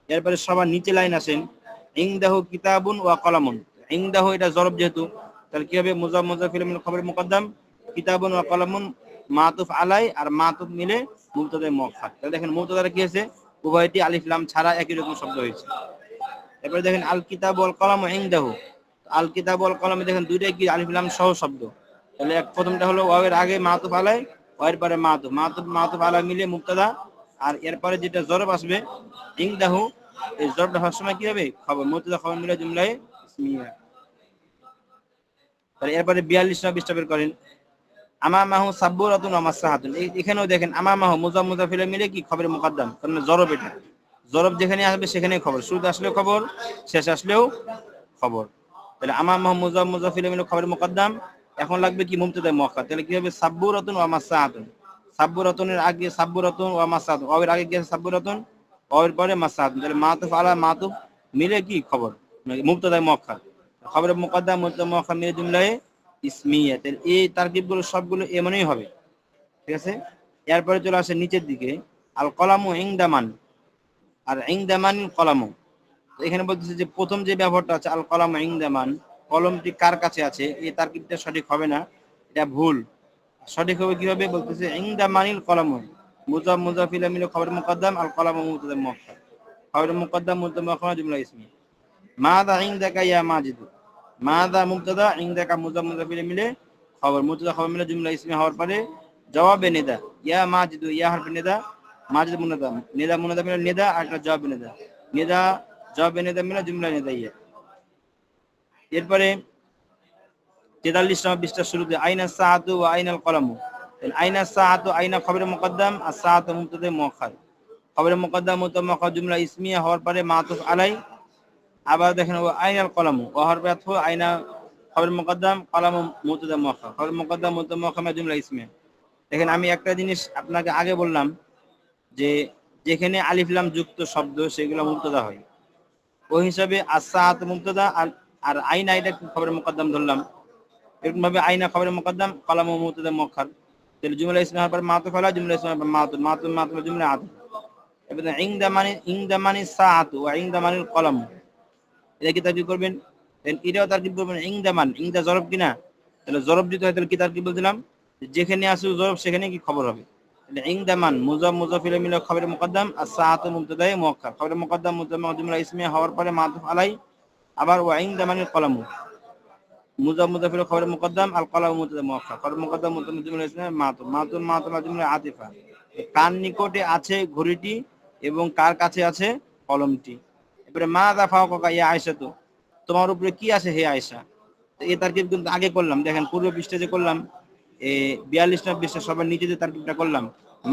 এরপরে সবার নিচে লাইন আসেন, ইনদাহু কিতাবুন ওয়া কলামুন। ইনদাহু এটা জরব যেহেতু, তাহলে কি হবে? মুজাফ মুজাফিলা মিলে খবরের মুকদ্দম, কিতাবুন ওয়া কলামুন মাতুফ আলাই আর মাতুফ মিলে মুবতাদা মুআক্খার। তাহলে দেখেন মুবতাদাটা কি আছে, উভয়টি আলিফ লাম ছাড়া একই রকম শব্দ হয়েছে। এরপরে দেখেন আল কিতাব ওয়াল কলামু ইনদাহু, আল কিতাব ওয়াল কলামে দেখেন দুইটাই কি আলিফ লাম সহ শব্দ। তাহলে প্রথমটা হলো ওয়াও এর আগে মাতুফ আলাই, ওয়াও এর পরে মাতুফ, মাতুফ আলাই মিলে মুবতাদা, আর এরপরে যেটা জরব আসবে ইনদাহু, এই জরবটা হওয়ার সময় কি হবে, খবর, মুবতাদা খবর মিলে জুমলায়ে ইসমিয়া। তাহলে এরপরে 42 নম্বর পৃষ্ঠা বের করেন। আমামাহু সাব্বুরাতুন ওয়া মাসসাহাতুন, এখানেও দেখেন আমামাহু মুযাফ মুযাফিলে মিলে কি খবরে মুকদ্দম, কারণ জরব, এটা জরব যেখানে আসবে সেখানেই খবর, শুরুতে আসলেও খবর, শেষ আসলেও খবর। তাহলে আমামাহু মুযাফ মুযাফিলে মিলে খবরে মুকদ্দম, এখন লাগবে কি মুবতাদা মুআক্খার। তাহলে কি হবে, সাব্বুরাতুন ওয়া মাসসাহাতুন, সাব্বুরাতুনের আগে সাব্বুরাতুন ওয়া মাসসাহাতুন, ওয়াও এর আগে কি আছে সাব্বুরাতুন, ওয়াও এর পরে মাসসাহাতুন। তাহলে মাতুফ আলা মাতুফ মিলে কি খবর, মুবতাদা মুআক্খার, খবরে মুকদ্দম মুবতাদা মুআক্খার মিলে জুমলায়ে ইসমিয়া। তাহলে এই তারকিবগুলো সবগুলো এমনই হবে, ঠিক আছে। এরপরে চলে আসে নিচের দিকে, আল কলামু ইনদামান, আর ইনদামান কলামু। এখানে বলতেছে যে প্রথম যে ব্যবহারটা আছে আল কলামু ইনদামান, কলমটি কার কাছে আছে, এই তারকিবটা সঠিক হবে না, এটা ভুল। সঠিক হবে কি হবে, বলতেছে ইনদামানিল কলামু, মুযাফ মুযাফিল মিলে খবর মুকদ্দম, আল কলামু মুবতাদা মুআক্খার, খবর মুকদ্দম মুবতাদা মুআক্খার জুমলা ইসমিয়া। মাযা ইনদাকা ইয়া মাজিদু, মাযা মুবতাদা, ইনদাকা মুযাফ মুযাফিল মিলে খবর, মুবতাদা খবর মিলে জুমলা ইসমিয়া হওয়ার পরে জবাবে নিদা, ইয়া মাজিদু, ইয়া হরফে নিদা, মাজিদ মুনাদা, নিদা মুনাদা মিলে নিদা, আর একটা জবাবে নিদা, নিদা জবাবে নিদা মিলে জুমলা নিদাইয়া। এরপরে 43 নম্বর পৃষ্ঠার শুরুতে আইনা সাআতু ওয়া আইনাল কলামু, আইনা সাআতু, আইনা খবরে মুকদ্দম আর সাআতু মুবতাদা মুআক্খার, খবরে মুকদ্দম মুবতাদা মুআক্খার জুমলা ইসমিয়া হওয়ার পরে মাতুফ আলাই। আবার দেখেন ও আইনাল কলামু, ওয়া হরফে আতফ, আইনা খবর মুকদ্দম, কলামু মুবতাদা মুআক্খার, খবর মুকদ্দম মুবতাদা মুআক্খার জুমলা ইসমিয়া। দেখেন আমি একটা জিনিস আপনাকে আগে বললাম যে যেখানে আলিফ লাম যুক্ত শব্দ সেগুলো মুবতাদা হয়, ওই হিসাবে as-সাআত মুবতাদা, আর আইনা এটা খবরের মুকদ্দম ধরলাম, এরকম ভাবে আইনা খবরের মুকদ্দম, কলামু মুবতাদা মুআক্খার। তাহলে জুমলা ইসমিয়া হওয়ার পর মাতুফ আলা, জুমলা ইসমিয়া মাতুফ, মাতুফ মাতুফ জুমলা আতিফ। এবার ইনদামানি সাআতু ওয়া ইনদামানিল কলামু, এটা কি তারকিব করবেন, এটাও তারকিব করবেন ইনদামান, ইনদা জরব কিনা, তাহলে জরব দিতে হয়, তাহলে কি তারকিব বলছিলাম, যেখানে আছে জরব সেখানে কি খবর হবে। তাহলে ইনদামান মুযাফ মুযাফিল মিলে খবরে মুকদ্দম, as-সাআতু মুবতাদা মুআক্খার, খবরে মুকদ্দম মুবতাদা জুমলা ইসমিয়া হওয়ার পরে মাতুফ আলাই। আবার ওয়া ইনদামানিল কলামু, মুযাফ মুযাফিল খবরে মুকদ্দম, আল কলামু মুবতাদা মুআক্খার, খবরে মুকদ্দম মুবতাদা জুমলা ইসমিয়া মাতুফ, মাতুফ মাতুফ জুমলা আতিফা। কার নিকটে আছে ঘড়িটি এবং কার কাছে আছে কলমটি। এবারে মাযা ফাওকাকা ইয়া আয়েশাতু, তোমার উপরে কি আছে হে আয়েশা। তো এই তারকিব কিন্তু আগে করলাম, দেখেন পূর্ব পৃষ্ঠা যে করলাম, 42 নম্বর পৃষ্ঠা সবার নিচে যে তারকিবটা করলাম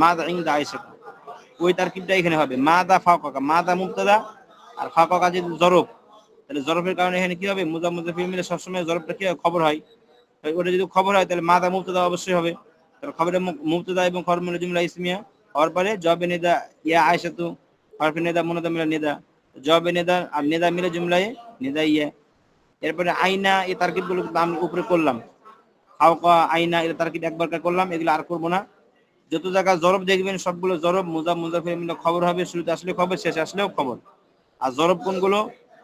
মাযা ইনদা আয়েশা, ওই তারকিবটা এখানে হবে মাযা ফাওকাকা, মাযা মুবতাদা আর ফাওকাকা যে জরব, তাহলে জরবের কারণে এখানে কি হবে, মুযাফ মুযাফিল মিলে সবসময় জরবটা কি খবর হয়, ওটা যদি খবর হয় তাহলে মাযা মুবতাদা অবশ্যই হবে। তাহলে খবরের মুবতাদা এবং খবর মিলে জুমলা ইসমিয়া হওয়ার পরে জবাবে নিদা ইয়া আয়েশাতু, হরফে নিদা মুনাদা মিলে নিদা, জবাবে নিদা আর নিদা মিলে জুমলায়ে নিদাইয়া। এরপরে আইনা, এই তারকিবগুলো আমি উপরে করলাম, ফাওকা আইনা এর তারকিব একবার করলাম, এগুলো আর করব না। যত জায়গায় জরব দেখবেন সবগুলো জরব, মুযাফ মুযাফিল মিলে খবর হবে, শুরুতে আসলে খবর, শেষে আসলেও খবর। আর জরব কোনগুলো,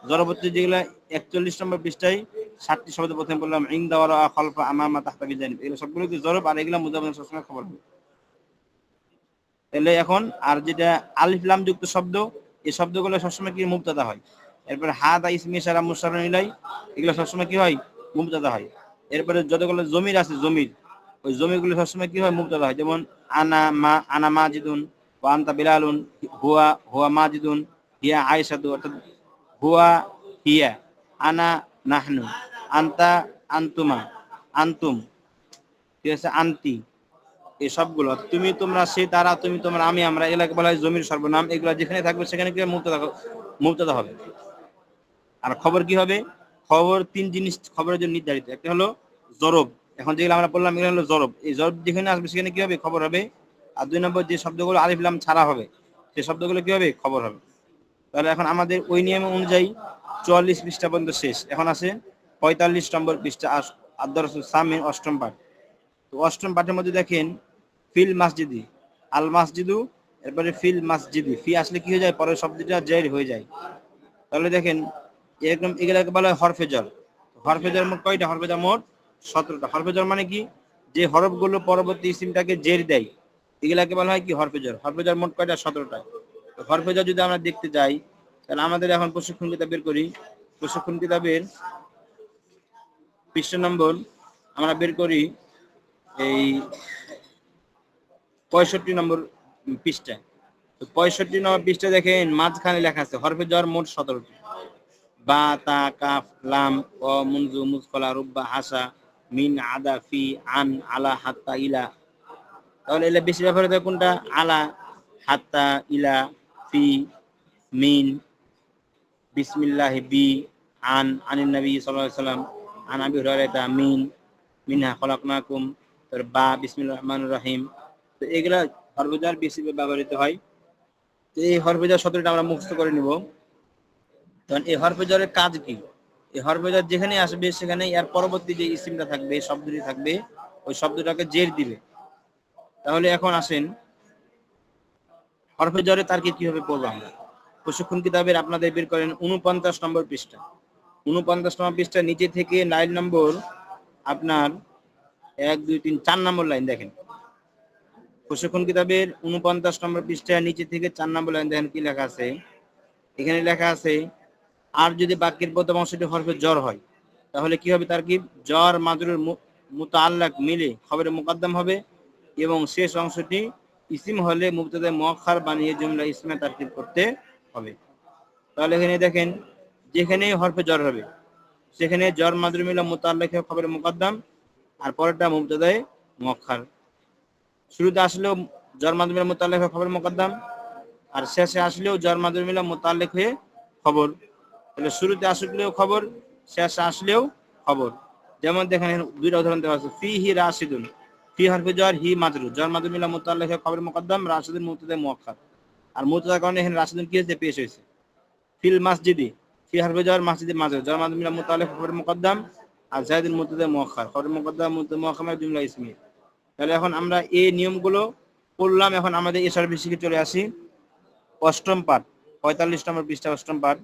জরব হচ্ছে যেগুলো 41 নম্বর পৃষ্ঠায় 60টি শব্দ প্রথমে বললাম, ইনদা ওয়া খালফা আমামা তাহতা বিজানিব, এগুলো সবগুলো কি জরব, আর এগুলো মুযাফ মুযাফিল সবসময় খবর হবে। তাহলে এখন আর যেটা আলিফ লাম যুক্ত শব্দ, এই শব্দগুলো সবসময় কি মুবতাদা হয়। এরপরে হাদা ইসমে ইশারা মুশাররুন ইলাই, এগুলো সবসময় কি হয়, মুবতাদা হয়। এরপরে যতগুলো জমির আছে জমির, ওই জমিগুলো সবসময় কি হয়, মুবতাদা হয়। যেমন আনা মাজিদুন, ওয়া আনতা বিলালুন, হুয়া মাজিদুন, হিয়া আয়েশাতু, অর্থাৎ হুয়া হিয়া, আনা নাহনু, আনতা আনতুমা, আনতুম, ঠিক আছে, আনতি, এই সবগুলো তুমি তোমরা সে তারা তুমি তোমরা আমি আমরা, এগুলাকে বলা হয় জমির সর্বনাম। এগুলো যেখানে থাকবে সেখানে কি মুবতাদা হবে। আর খবর কি হবে, খবর তিন জিনিস খবরের জন্য নির্ধারিত, একটা হলো জরব, এখন যেগুলো আমরা বললাম এগুলো হলো জরব, এই জরব যেখানে আসবে সেখানে কি হবে, খবর হবে। আর 2 নম্বর যে শব্দগুলো আলিফ লাম ছাড়া হবে সেই শব্দগুলো কি হবে, খবর হবে। তাহলে এখন আমাদের ওই নিয়ম অনুযায়ী 44 পৃষ্ঠা পর্যন্ত শেষ। এখন আছে 45 নম্বর পৃষ্ঠা, আদ-দরসুস সামিন, অষ্টম পাঠ। তো অষ্টম পাঠের মধ্যে দেখেন ফিল মাসজিদি, আল মাসজিদু, এরপরে ফিল মাসজিদি, ফি আসলে কি হয়ে যায়, পরের শব্দটা জাইর হয়ে যায়। তাহলে দেখেন এরকম এগুলাকে বলা হয় হরফে জর। হরফে জর মোট কয়টা, হরফে জর মোট 17টা। হরফে জর মানে কি, যে হরফগুলো পরবর্তী ইসিমটাকে জের দেয় এগুলাকে বলা হয় কি হরফে জ্বর। হরফে জ্বর মোট কয়টা? 17টা। হরফে জ্বর যদি আমরা দেখতে যাই তাহলে আমাদের এখন প্রশিক্ষণ কিতাব বের করি। প্রশিক্ষণ কিতাবের পৃষ্ঠা নম্বর আমরা বের করি এই 65 নম্বর পৃষ্ঠা। তো 65 নম্বর পৃষ্ঠা দেখেন মাঝখানে লেখা আছে হরফে জ্বর মোট 17টি। বা, তা, কাফ, লাম, ও, মুনজু, মুজকলা, রুব্বা, হাসা, মিন, আদা, ফি, আন, আলা, হাত্তা, ইলা। তাহলে এলে বেশি ব্যবহৃত কোনটা? আলা, হাত্তা, ইলা, ফি, মিন, বিসমিল্লাহ, বি, আন, আনিন নবী সাল্লাল্লাহু আলাইহি সাল্লাম, আন আবি হুরায়রা, মিন, মিনহা খলাকনাকুম, তার বা, বিসমিল্লাহির রহমানির রহিম। তো এগুলা হরফে জ্বর বেশি ব্যবহৃত হয়। তো এই হরফে জ্বর 17টা আমরা মুখস্থ করে নিব। তখন এই হরফে জ্বরের কাজ কি? এই হরফে জ্বর যেখানে আসবে সেখানে এর পরবর্তী যে ইসিমটা থাকবে, শব্দটি থাকবে, ওই শব্দটাকে জের দিবে। তাহলে এখন আসেন হরফে জ্বরে তারকে কিভাবে পড়বো আমরা। প্রশিক্ষণ কিতাবের আপনাদের বের করেন 49 নম্বর পৃষ্ঠা। 49 নম্বর পৃষ্ঠা নিচে থেকে লাইন নম্বর আপনার 1 2 3 4 নম্বর লাইন দেখেন। প্রশিক্ষণ কিতাবের 49 নম্বর পৃষ্ঠা নিচে থেকে 4 নম্বর লাইন দেখেন কি লেখা আছে। এখানে লেখা আছে আর যদি বাক্যের প্রথম অংশটি হরফে জ্বর হয় তাহলে কি হবে? তারকিব জ্বর মাজরুর মুতাআল্লাক মিলে খবরে মুকদ্দম হবে এবং শেষ অংশটি ইসিম হলে মুবতাদা মুআক্খার বানিয়ে জুমলা ইসমে তারকিব করতে হবে। তাহলে এখানে দেখেন যেখানে হরফে জ্বর হবে সেখানে জ্বর মাজরুর মিলে মুতাআল্লাক খবরে মুকদ্দম আর পরেরটা মুবতাদায়ে মুআক্খার। শুরুতে আসলেও জ্বর মাজরুর মিলে মুতাআল্লাক খবরে মুকদ্দম আর শেষে আসলেও জ্বর মাজরুর মিলে মুতাআল্লাক হয়ে খবর। তাহলে শুরুতে আসলেও খবর, শেষে আসলেও খবর। যেমন দেখেন দুইটা উদাহরণ দেওয়া আছে। ফি হি রাশিদুন, ফি হরফে জ্বর, হি মাজরুর, জ্বর মাজরুর মিলা মুতাআল্লিক খবর মুকদ্দম, রাশিদুন মুবতাদা মুআক্খার। আর মুবতাদার কারণে এখানে রাশিদুন কি হয়েছে? পেশ হয়েছে। ফিল মাসজিদি, ফি হরফে জ্বর, মাসজিদি মাজরুর, জ্বর মাজরুর মিলা মুতাআল্লিক খবর মুকদ্দম আর যায়দুন মুবতাদা মুআক্খার, খবর মুকদ্দম মুবতাদা মুআক্খার জুমলা ইসমিয়া। তাহলে এখন আমরা এই নিয়মগুলো পড়লাম। এখন আমাদের এই সার্ভিসে চলে আসি। অষ্টম পাঠ 45 নম্বর পৃষ্ঠা, অষ্টম পাঠ।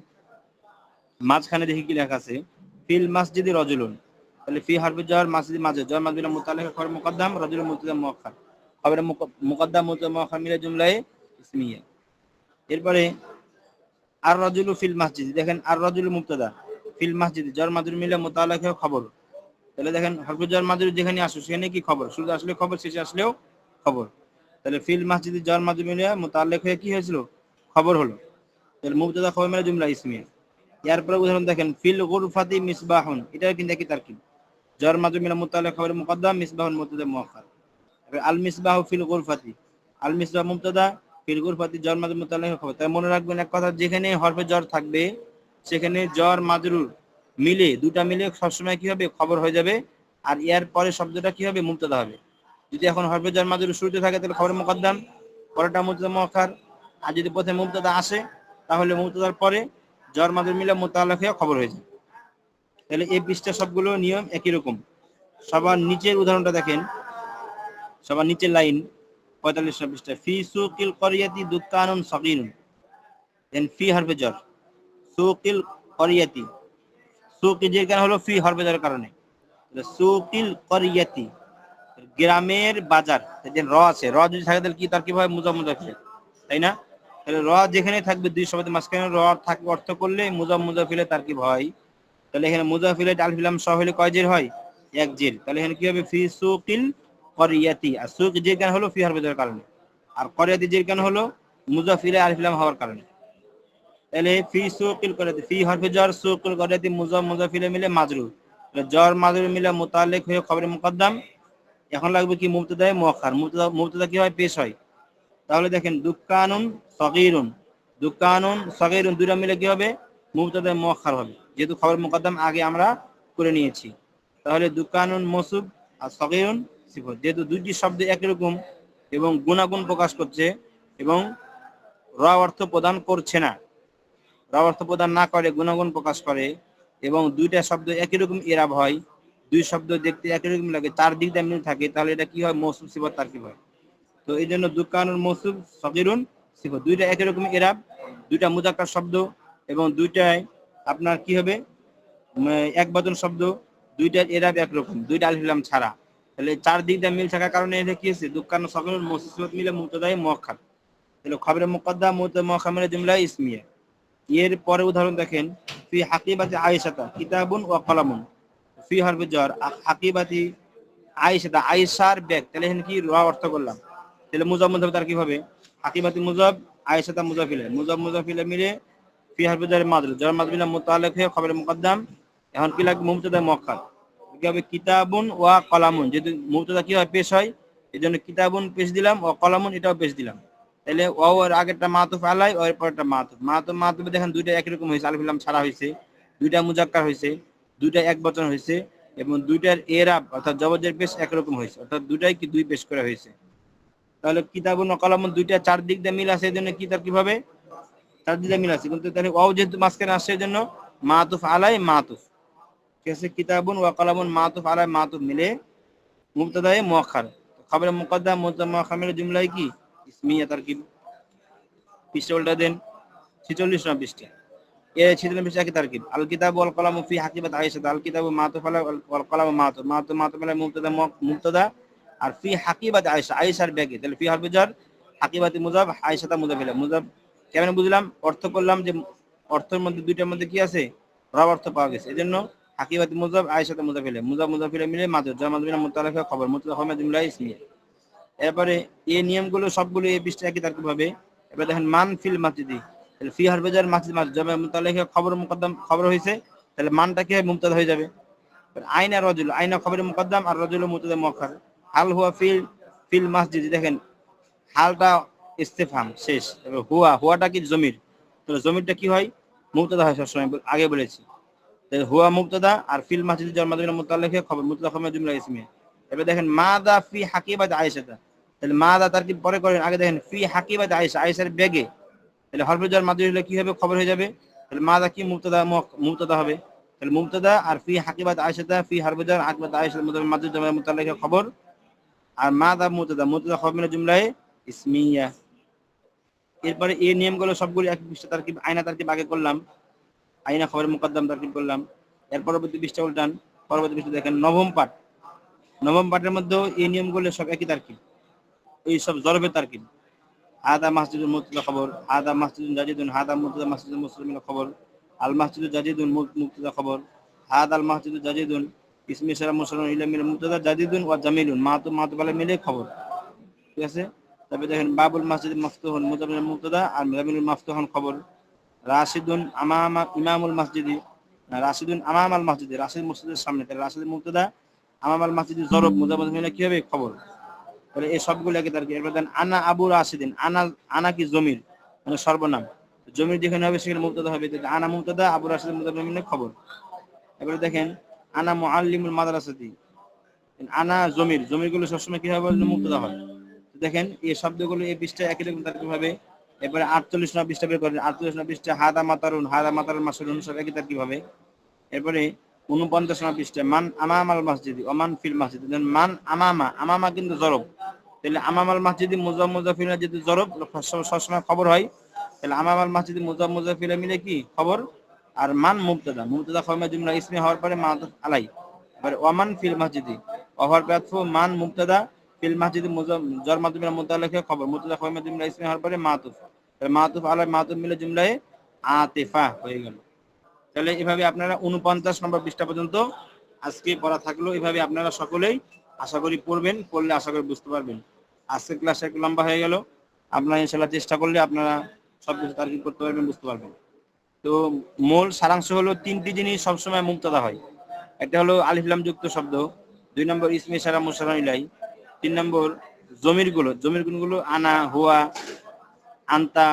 মাঝখানে দেখি কি লেখা আছে ফিল মাসজিদি রজুলুন। তাহলে ফি হরফে জ্বর, মাসজিদি মাজরুর, জ্বর মাজরুর মিলা মুতাআল্লিক খবর মুকদ্দম, রজুলুন মুবতাদা মুআক্খার, খবর মুকদ্দম মুবতাদা মুআক্খার মিলে জুমলায়ে ইসমিয়া। এরপরে আর রজুলু ফিল মাসজিদি, দেখেন আর রজুলু মুবতাদা, ফিল মাসজিদি জ্বর মাজরুর মিলা মুতাআল্লিক খবর। তাহলে দেখেন হরফে জ্বর মাজরুর যেখানে আসে সেখানে কি খবর? শুরু আসলে খবর, শেষে আসলেও খবর। তাহলে ফিল মাসজিদি জ্বর মাজরুর মিলা মুতাআল্লিক হয়ে কি হয়েছিল? খবর হলো। তাহলে মুবতাদা খবর মিলে জুমলা ইসমিয়া। এরপরে উদাহরণ দেখেন ফিল গুরফাতি মিসবাহুন, এটা কিন্তু একই তারকিব, জ্বর মাজরুর মিলা মুতাআল্লিক খবর মুকদ্দম, মিসবাহুন মুবতাদা মুআক্খার। আল মিসবাহু ফিল গুরফাতি, আল মিসবাহ মুবতাদা, ফিল গুরফাতি জ্বর মাজরুর মুতাআল্লিক খবর। তাই মনে রাখবেন এক কথা, যেখানে হরফে জ্বর থাকবে সেখানে জ্বর মাজরুর মিলে দুটা মিলে সবসময় কি হবে? খবর হয়ে যাবে। আর এর পরে শব্দটা কি হবে? মুবতাদা হবে। যদি এখন হরফে জ্বর মাজরুর শুরুতে থাকে তাহলে খবর মুকদ্দম, পরেরটা মুবতাদা মুআক্খার। আর যদি প্রথমে মুবতাদা আসে তাহলে মুবতাদার পরে জ্বর মাজরুর মিলে মুতাআল্লিক হয়ে খবর হয়ে যায়। তাহলে এই পৃষ্ঠা সবগুলো নিয়ম একই রকম। সবার নিচের উদাহরণটা দেখেন, সবার নিচের লাইন 45 নম্বর পৃষ্ঠা। ফি সুকিল করিয়াতি দুকানুন সাগীরুন, দেন ফি হরফে জ্বর, সুকিল করিয়াতি, সুকি যে কারণ হলো ফি হরফে জ্বরের কারণে। সুকিল করিয়াতি গ্রামের বাজার, দেন র আছে, র যদি থাকে তাহলে কি তারকিব হয়? মুজাফ মুজাফ ইলাইহি, তাই না? তাহলে র যেখানে থাকবে দুই শব্দের মাঝখানে র থাকবে অর্থ করলে মুজাফ মুজাফ ইলাইহি তারকিব হয়। তাহলে এখানে মুজাফ ইলাইহি আলিফ লাম সহ হলে কয় জের হয়? এক জের। তাহলে এখানে কি হবে? ফি সুকিল করিয়াতি। আর সুক যে কেন হলো? ফি হরফে জ্বরের কারণে। আর করিয়াতি যে কেন হলো? মুজাফ ইলাইহি আলিফ লাম হওয়ার কারণে। তাহলে ফি সুকিল করিয়াতি, ফি হরফে জ্বর, সুকিল করিয়াতি মুজাফ মুজাফ ইলাইহি মিলে মাজরুর, জ্বর মাজরুর মিলে মুতাআল্লিক হয়ে খবরে মুকদ্দম। এখন লাগবে কি? মুবতাদায়ে মুআক্খার। মুবতাদা কি হয়? পেশ হয়। তাহলে দেখেন দুকানুন সগীরুন, দুকানুন সগীরুন দুইটা মিলে কি হবে? মুবতাদা মুআক্খার হবে, যেহেতু খবর মুকদ্দম আগে আমরা করে নিয়েছি। তাহলে দুকানুন মৌসুফ আর সগীরুন সিফত, যেহেতু দুইটি শব্দ একই রকম এবং গুণাগুণ প্রকাশ করছে এবং র অর্থ প্রদান করছে না, র অর্থ প্রদান না করে গুণাগুণ প্রকাশ করে এবং দুইটা শব্দ একই রকম ইরাব হয়, দুই শব্দ দেখতে একই রকম লাগে, তার দিক দিয়ে মিল থাকে, তাহলে এটা কি হয়? মৌসুফ সিফত তারকিব হয়। তো এই জন্য দুকানুন মৌসুফ সগীরুন সিফত, দুইটা একই রকম ইরাব, দুইটা মুযাক্কার শব্দ এবং দুইটাই আপনার কি হবে? এক বচন শব্দ, দুইটার ইরাব একরকম, দুইটা আলিফ লাম ছাড়া। তাহলে চার দিক দিয়ে মিল থাকার কারণে এটা কি হচ্ছে দুকান সকল মুসিবত মিলে মুবতাদায়ে মুআক্খার। তাহলে খবরে মুকদ্দাম মুবতাদা মুআক্খার মিলে জুমলা ইসমিয়া। এর পরে উদাহরণ দেখেন ফি হাকিবাতি আয়েশাতা কিতাবুন ওয়া কলামুন। ফি হরফে jar হাকিবাতি আয়েশাতা আয়েশার ব্যাগ, তাহলে এখানে কি র অর্থ করলাম, তাহলে মুজাব মুজাব তার কি হবে হাকিবাতি মুজাব আয়েশাতা মুজাব ইলাইহি মুজাব মুজাব ইলাইহি মিলে ফি হরফে jar মাদরুজ jar মাদরুজ বিনা মুতাআল্লিক হয়ে খবরে মুকদ্দাম। এখন কি লাগবে মুবতাদা মুআক্খার, কি হবে কিতাবুন ওয়া কলামুন। যদি মুবতাদা কি হয় পেশ হয়, এজন্য কিতাবুন পেশ দিলাম ও কলামুন এটাও পেশ দিলাম। তাহলে ওয়াও এর আগেরটা মাতুফ আলাই ওর পরেরটা মাতুফ মাতুফ মাতুফ দেখেন দুইটা একই রকম হয়েছে, আলিফ লাম ছাড়া হয়েছে, দুইটা মুজাক্কার হয়েছে, দুইটা এক বচন হয়েছে এবং দুইটার এরাব অর্থাৎ জবরের পেশ একরকম হয়েছে, অর্থাৎ দুইটাই কি দুই পেশ করা হয়েছে। তাহলে কিতাবুন ও কলামুন দুইটা চার দিক দিয়ে মিল আছে, এজন্য কি তার কিভাবে চার দিক দিয়ে মিল আছে, কিন্তু তাহলে ওয়াও যেহেতু মাঝখানে আসছে এজন্য মাতুফ আলাই মাতুফ, ঠিক আছে। কিতাবুন ওয়া কলামুন মাতুফ আলাই মাতুফ মিলে মুবতাদায়ে মুআক্খার। খবরে মুকদ্দাম মুবতাদা মুআক্খার মিলে জুমলায় কি ইসমিয়া তারকিব। পৃষ্ঠা উল্টা দেন 46 নম্বর পৃষ্ঠা। এ 46 পৃষ্ঠা কি তারকিব আল কিতাব ওয়াল কলামু ফি হাকিবাত আয়েশা। আল কিতাবু মাতুফ আলাই ওয়াল কলামু মাতুফ মাতুফ মাতুফ আলাই মুবতাদা মুবতাদা আর ফি হাকিবাত আয়েশা আয়েশার ব্যাগে, তাহলে ফি হরফে jar হাকিবাতি মুজাব আয়েশাতা মুজাব ইলাইহি মুজাব। কেমন বুঝলাম অর্থ করলাম যে অর্থের মধ্যে দুইটার মধ্যে কি আছে রব অর্থ পাওয়া গেছে, এজন্য হাকিবাতি মুজাব আয়েশাতা মুজাব ইলাইহি মুজাব মুজাব ইলাইহি মিলে মাদুর jar মাদুর বিনা মুতাআল্লিক খবর মুবতাদা খবর জুমলা ইসমিয়া। এরপরে এই নিয়মগুলো সবগুলো এই পৃষ্ঠায় একই তারকিব হবে। এবার দেখেন মান ফিল মাসজিদি, তাহলে ফি হরফে jar মাসজিদ মাসজিদ জমা মুতাআল্লিক খবর মুকদ্দাম খবর হয়েছে, তাহলে মানটা কি হয় মুবতাদা হয়ে যাবে। আইনা রাজুল আইনা খবরে মুকদ্দাম আর রাজুল মুবতাদা মুআক্খার। হাল হুয়া ফিল ফিল মাসজিদ, দেখেন হালটা ইস্তেফহাম শেষ, এবার হুয়া হুয়াটা কি জমির, তাহলে জমিরটা কি হয় মুবতাদা হয় সবসময়, আগে বলেছি। তাহলে হুয়া মুবতাদা আর ফিল মাসজিদ jar মাদুর বিনা মুতাআল্লিক খবর মুবতাদা খবর জুমলা ইসমিয়া। এবার দেখেন মাদা ফি হাকিবাত আয়েশাতা, তাহলে মাদা তার কি পরে করেন, আগে দেখেন ফি হাকিবাত আয়েশা আয়েশার ব্যাগে, তাহলে হরফে jar মাদুর হলে কি হবে খবর হয়ে যাবে, তাহলে মাদা কি মুবতাদা মুবতাদা হবে, তাহলে মুবতাদা আর ফি হাকিবাত আয়েশাতা ফি হরফে jar হাকিবাত আয়েশা মাদুর jar মুতাআল্লিক খবর আর মাদা মুবতাদা মুবতাদা খবর মিলে জুমলায়ে ইসমিয়া। এরপরে এই নিয়মগুলো সবগুলো এক পৃষ্ঠা তারকিব আয়না তারকিব আগে করলাম, আয়না খবরের মুকদ্দাম তারকিব করলাম। এর পরবর্তী পৃষ্ঠা উল্টান, পরবর্তী পৃষ্ঠা দেখেন নবম পাঠ। নবম পাঠের মধ্যেও এই নিয়মগুলো সব একই তারকিব, এই সব জরবের তারকিব। হাদা মাসজিদুল মুবতাদা খবর হাদা মাসজিদুন জাদিদুন হাদা মুবতাদা মাসজিদুল মুসলিমিন খবর আল মাসজিদু জাদিদুন মুবতাদা খবর হাদাল মাসজিদু জাদিদুন ইসমে ইশারা মুসলিমিন ইলা মিল মুবতাদা জাদিদুন ওয়া জামিলুন মাতুব মাতুব আলাই মিলে খবর, ঠিক আছে। তবে দেখেন বাবুল মসজিদ মফতুহুন মুজামিল মুবতাদা আর জামিলুল মফতুহুন খবর। রাশিদুন আমামা ইমামুল মসজিদি রাশিদুন আমামাল মসজিদি রাশিদ মসজিদের সামনে, তাহলে রাশিদ মুবতাদা আমামাল মসজিদি জরব মুজামিল মিলে কি হবে খবর। তাহলে এই সবগুলো একই তারকিব। এরপর দেন আনা আবু রাশিদিন আনা আনা কি জমির মানে সর্বনাম, জমির যেখানে হবে সেখানে মুবতাদা হবে, আনা মুবতাদা আবু রাশিদ মুজামিল মিলে খবর। এবারে দেখেন আনা মুআল্লিমুল মাদ্রাসাতি, আনা জমির জমিরগুলো সবসময় কি হবে মুবতাদা হয়। দেখেন এই শব্দগুলো এই পৃষ্ঠায় একই রকম তারকিব হবে। এবারে 48 নম্বর পৃষ্ঠা বের করেন, 48 নম্বর পৃষ্ঠা হাদা মাতারুন মাসরুন সব একই তারকিব হবে। এরপরে 49 নম্বর পৃষ্ঠা মান আমামাল মসজিদি ওমান ফিল মসজিদ, মান আমামা আমামা কিন্তু জরব, তাহলে আমামাল মসজিদি মুজাব মুজাফিল যদি জরব সবসময় খবর হয়, তাহলে আমামাল মসজিদি মুজাব মুজাফিল মিলে কি খবর আর মান মুবতাদা মুবতাদা খবর জুমলা ইসমি হওয়ার পরে মাতুফ আলাই। এবারে ওমান ফিল মসজিদি ওভার প্যাথফু মান মুবতাদা ফিল মাসজিদ jar মাতুব বিনা মুতাআল্লিক খবর মুবতাদা খবর জুমলা ইসমি হওয়ার পরে মাতুফ, তাহলে মাতুফ আলাই মাতুফ মিলে জুমলায়ে আতিফা হয়ে গেল। তাহলে এভাবে আপনারা 49 নম্বর পৃষ্ঠা পর্যন্ত আজকে পড়া থাকলো, এভাবে আপনারা সকলেই আশা করি পড়বেন, পড়লে আশা করি বুঝতে পারবেন। আজকের ক্লাস একটু লম্বা হয়ে গেল, আপনারা ইনশাআল্লাহ চেষ্টা করলে আপনারা সবকিছু তারকিব করতে পারবেন, বুঝতে পারবেন। তো মূল সারাংশ হলো তিনটি জিনিস সবসময় মুবতাদা হয়, একটা হলো আলিফ লাম যুক্ত শব্দ, 2 নম্বর ইসমে ইশারা মুশারা ইলাই, 3 নম্বর জমিরগুলো আনা হুয়া আন্তা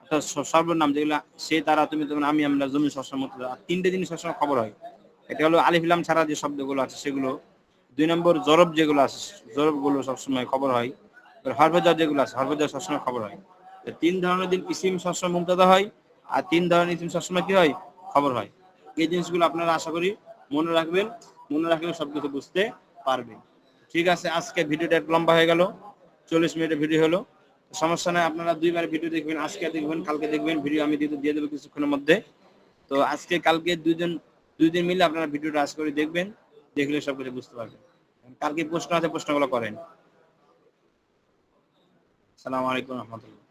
অর্থাৎ সর্বনাম যেগুলো সে তারা তুমি তখন আমি আমরা জমির সবসময় মুবতাদা। আর তিনটে জিনিস সবসময় খবর হয়, এটা হলো আলিফ লাম ছাড়া যে শব্দগুলো আছে সেগুলো, 2 নম্বর জরব যেগুলো আছে জরবগুলো সবসময় খবর হয়, হরফে jar যেগুলো আছে হরফে jar সবসময় খবর হয়। 3 ধরনের ইসিম সবসময় মুবতাদা হয় আর 3 ধরনের ইসিম সবসময় কি হয় খবর হয়। এই জিনিসগুলো আপনারা আশা করি মনে রাখবেন, মনে রাখলে সবকিছু বুঝতে পারবেন। ঠিক আছে, আজকে ভিডিওটা একটু লম্বা হয়ে গেল, 40 মিনিটের ভিডিও হলো, সমস্যা নাই, আপনারা দুইবার ভিডিও দেখবেন, আজকে দেখবেন কালকে দেখবেন, ভিডিও আমি দিয়ে দেবো কিছুক্ষণের মধ্যে। তো আজকে কালকে দুই দিন মিলে আপনারা ভিডিওটা আজ করে দেখবেন, দেখলে সব কিছু বুঝতে পারবেন। কার কি প্রশ্ন আছে প্রশ্নগুলো করেন। আসসালামু আলাইকুম রহমতুল্লাহ।